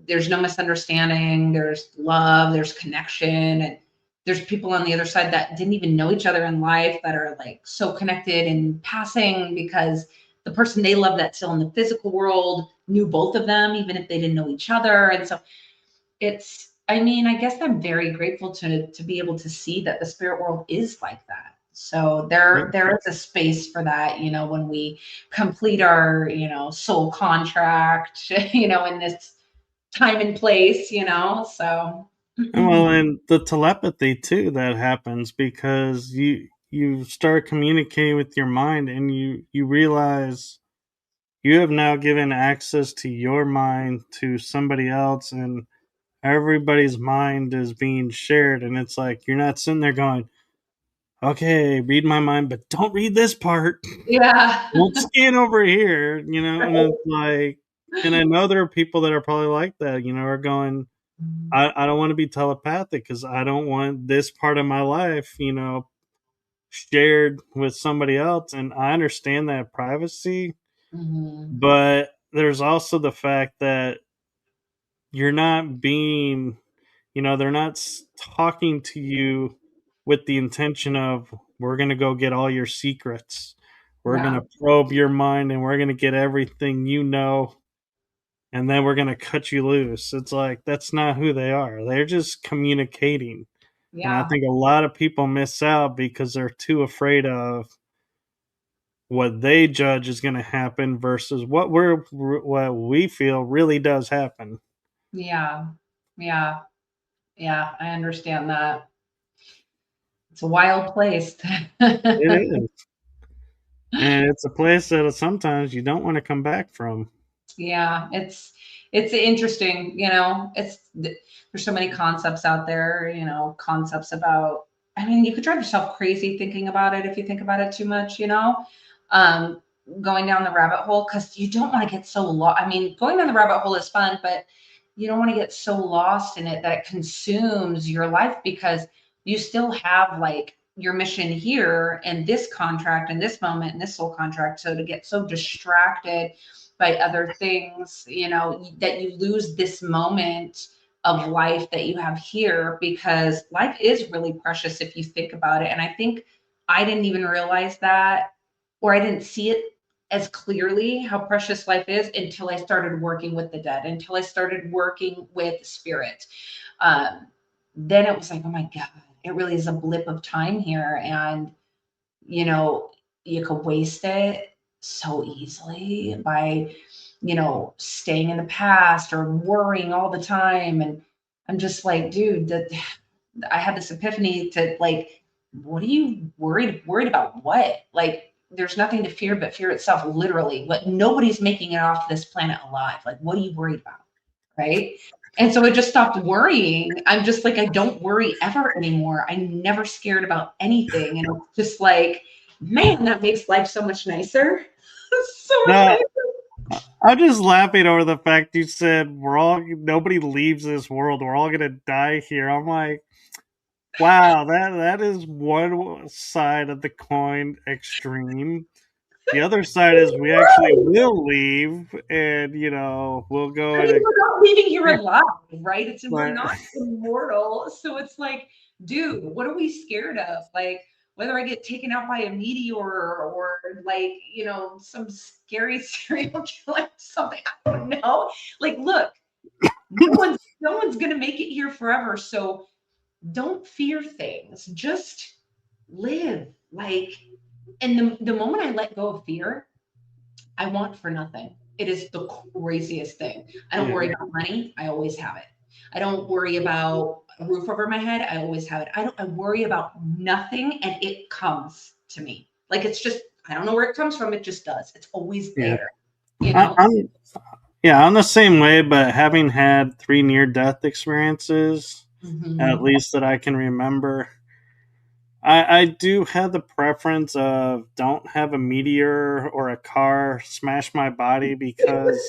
there's no misunderstanding, there's love, there's connection, and there's people on the other side that didn't even know each other in life that are like so connected in passing because the person they love that's still in the physical world knew both of them even if they didn't know each other. And so it's, I mean, I guess I'm very grateful to be able to see that the spirit world is like that. So there is a space for that, when we complete our, soul contract, in this time and place, so Well, and the telepathy too that happens because you start communicating with your mind and you realize you have now given access to your mind to somebody else, and everybody's mind is being shared, and it's like you're not sitting there going, okay, read my mind, but don't read this part. yeah. Don't scan over here, and it's like, and I know there are people that are probably like that, are going, I don't want to be telepathic because I don't want this part of my life, shared with somebody else. And I understand that privacy, Mhm. but there's also the fact that you're not being, they're not talking to you with the intention of, we're going to go get all your secrets. We're going Yeah, to probe your mind and we're going to get everything and then we're going to cut you loose. It's like, that's not who they are. They're just communicating. And I yeah, think a lot of people miss out because they're too afraid of what they judge is going to happen versus what we feel really does happen. yeah, yeah, yeah. I understand that. It's a wild place. It is. And it's a place that sometimes you don't want to come back from. Yeah, it's interesting, there's so many concepts out there, concepts about, I mean, you could drive yourself crazy thinking about it if you think about it too much, um, going down the rabbit hole because you don't want to get so lost. I mean, going down the rabbit hole is fun, but you don't want to get so lost in it that it consumes your life because you still have like your mission here and this contract and this moment and this soul contract. So to get so distracted by other things, that you lose this moment of life that you have here because life is really precious if you think about it. And I think I didn't even realize that, or I didn't see it as clearly how precious life is until I started working with the dead, until I started working with spirit. Um, then it was like, oh my God, it really is a blip of time here. And you know, you could waste it so easily by, staying in the past or worrying all the time. And I'm just like, dude, that I had this epiphany to like, what are you worried about? What? Like, there's nothing to fear but fear itself, literally. What nobody's making it off this planet alive. Like, what are you worried about? Right. And so I just stopped worrying. I'm just like, I don't worry ever anymore. I'm never scared about anything. And it's just like, man, that makes life so much nicer. So much No, nicer. I'm just laughing over the fact you said nobody leaves this world. We're all gonna die here. I'm like, wow, that is one side of the coin extreme. The other side is we actually will leave, and we'll go I mean, and. we're not leaving here alive, right? We're But not immortal. So it's like, dude, what are we scared of? Like, whether I get taken out by a meteor or like, some scary serial killer, something, I don't know. Like, look, no one's gonna make it here forever. So don't fear things. Just live. Like, and the moment I let go of fear, I want for nothing. It is the craziest thing. I don't Yeah. worry about money. I always have it. I don't worry about a roof over my head. I always have it. I worry about nothing and it comes to me. Like, it's just, I don't know where it comes from. It just does. It's always Yeah. there, you I, know? I'm yeah, I'm the same way, but having had 3 near death experiences, at Mhm. least that I can remember, I do have the preference of don't have a meteor or a car smash my body, because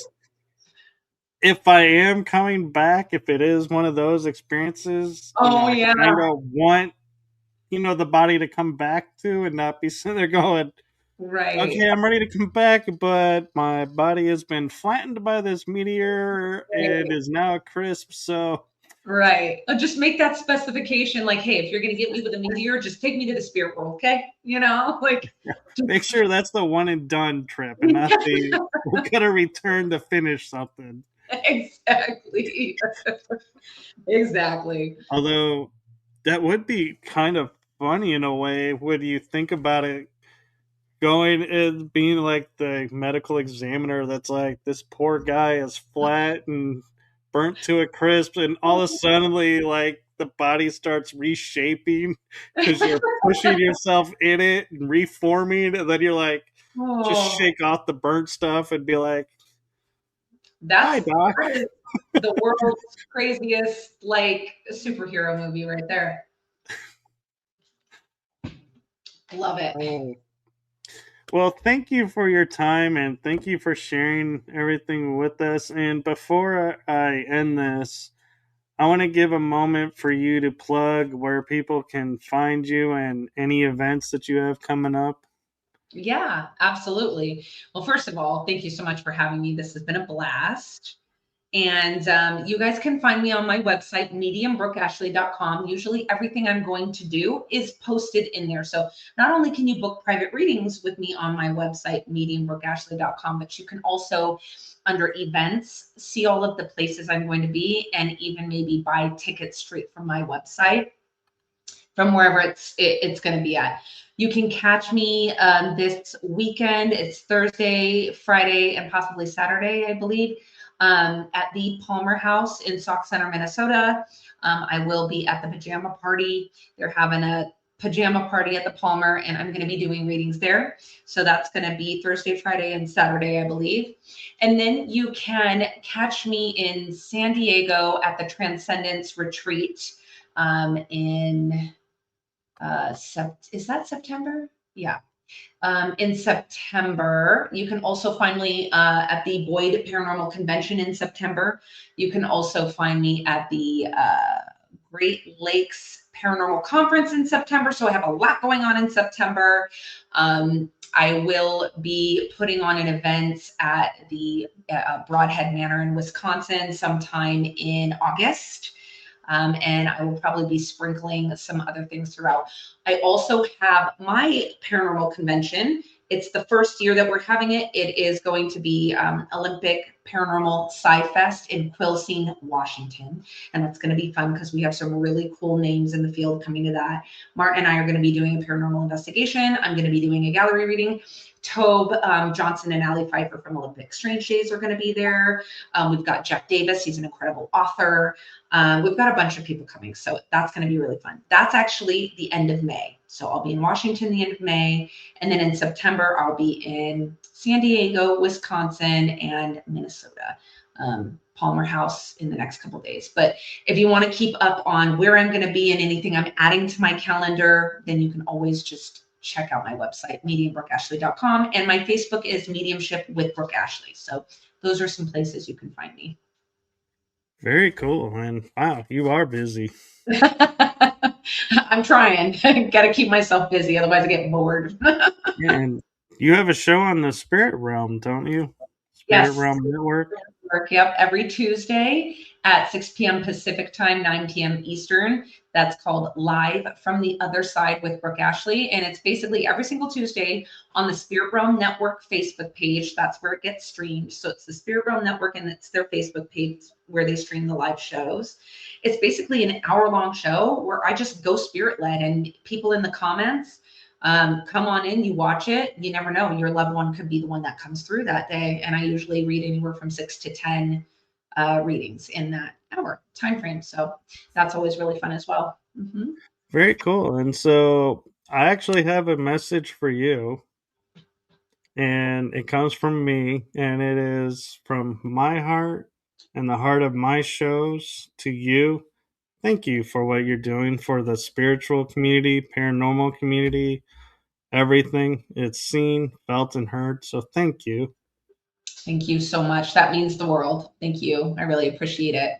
if I am coming back, if it is one of those experiences, Oh, I yeah. kind of want, the body to come back to, and not be sitting there going, Right. okay, I'm ready to come back, but my body has been flattened by this meteor and Right. is now crisp. So Right. Just make that specification like, hey, if you're going to get me with a meteor, just take me to the spirit world, okay? Like, make just, sure that's the one and done trip, and not the we gotta return to finish something. exactly. Exactly. Although that would be kind of funny in a way when you think about it, going and being like the medical examiner that's like, this poor guy is flat and burnt to a crisp, and all of a sudden, like, the body starts reshaping because you're pushing yourself in it and reforming, and then you're like, just Oh, shake off the burnt stuff and be like, hi, that's doc. that is the world's craziest like superhero movie right there. Love it. Oh. Well, thank you for your time, and thank you for sharing everything with us. And before I end this, I want to give a moment for you to plug where people can find you and any events that you have coming up. Yeah, absolutely. Well, first of all, thank you so much for having me. This has been a blast. And you guys can find me on my website, mediumbrookeashley.com. Usually everything I'm going to do is posted in there. So not only can you book private readings with me on my website, mediumbrookeashley.com, but you can also, under events, see all of the places I'm going to be and even maybe buy tickets straight from my website, from wherever it's going to be at. You can catch me this weekend. It's Thursday, Friday, and possibly Saturday, I believe, at the Palmer House in Sauk Center, Minnesota. I will be at the pajama party. They're having a pajama party at the Palmer, and I'm going to be doing readings there. So that's going to be Thursday, Friday, and Saturday, I believe. And then you can catch me in San Diego at the Transcendence Retreat in is that September? Yeah. In September. You can also find me at the Boyd Paranormal Convention in September. You can also find me at the Great Lakes Paranormal Conference in September. So I have a lot going on in September. I will be putting on an event at the Broadhead Manor in Wisconsin sometime in August. And I will probably be sprinkling some other things throughout. I also have my paranormal convention. It's the first year that we're having it. It is going to be Olympic Paranormal Sci-Fest in Quilcene, Washington. And that's going to be fun because we have some really cool names in the field coming to that. Martin and I are going to be doing a paranormal investigation. I'm going to be doing a gallery reading. Tobe Johnson and Allie Pfeiffer from Olympic Strange Days are going to be there. We've got Jeff Davis. He's an incredible author. We've got a bunch of people coming, so that's going to be really fun. That's actually the end of May. So I'll be in Washington the end of May. And then in September, I'll be in San Diego, Wisconsin, and Minnesota. Palmer House in the next couple days. But if you want to keep up on where I'm going to be and anything I'm adding to my calendar, then you can always just check out my website, mediumbrookeashley.com. And my Facebook is Mediumship with Brooke Ashley. So those are some places you can find me. Very cool, man. Wow, you are busy. I'm trying. Got to keep myself busy, otherwise I get bored. Yeah, and you have a show on the Spirit Realm, don't you? Spirit Yes. Realm Network. Work, yep, every Tuesday at 6 p.m. Pacific time, 9 p.m. Eastern. that's called Live from the Other Side with Brooke Ashley. And it's basically every single Tuesday on the Spirit Realm Network Facebook page. That's where it gets streamed. So it's the Spirit Realm Network, and it's their Facebook page where they stream the live shows. It's basically an hour-long show where I just go spirit-led, and people in the comments come on in, you watch it. You never know, your loved one could be the one that comes through that day. And I usually read anywhere from 6 to 10 readings in that hour time frame. So that's always really fun as well. Mm-hmm. Very cool. And so I actually have a message for you, and it comes from me, and it is from my heart and the heart of my shows to you. Thank you for what you're doing for the spiritual community, paranormal community, everything. It's seen, felt, and heard. So thank you. Thank you so much. That means the world. Thank you. I really appreciate it.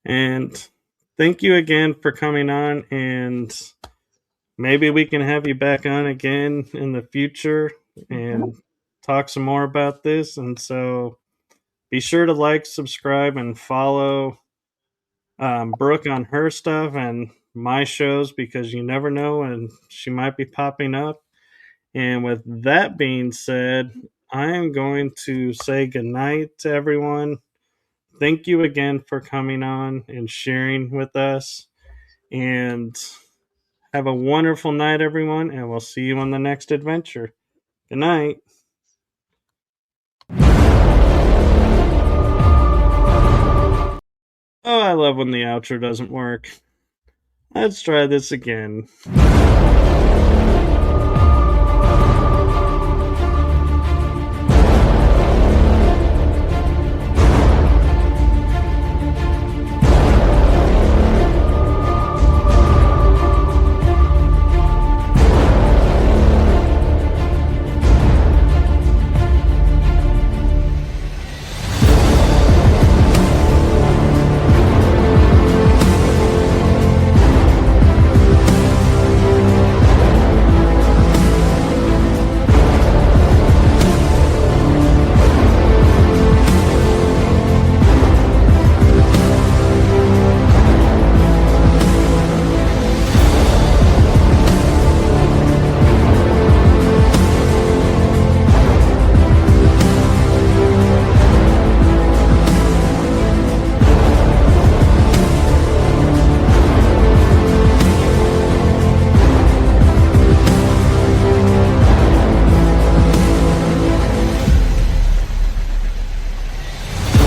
And thank you again for coming on. And maybe we can have you back on again in the future and talk some more about this. And so be sure to like, subscribe, and follow Brooke on her stuff and my shows, because you never know when she might be popping up. And with that being said, I am going to say goodnight to everyone. Thank you again for coming on and sharing with us. And have a wonderful night, everyone. And we'll see you on the next adventure. Good night. Oh, I love when the outro doesn't work. Let's try this again.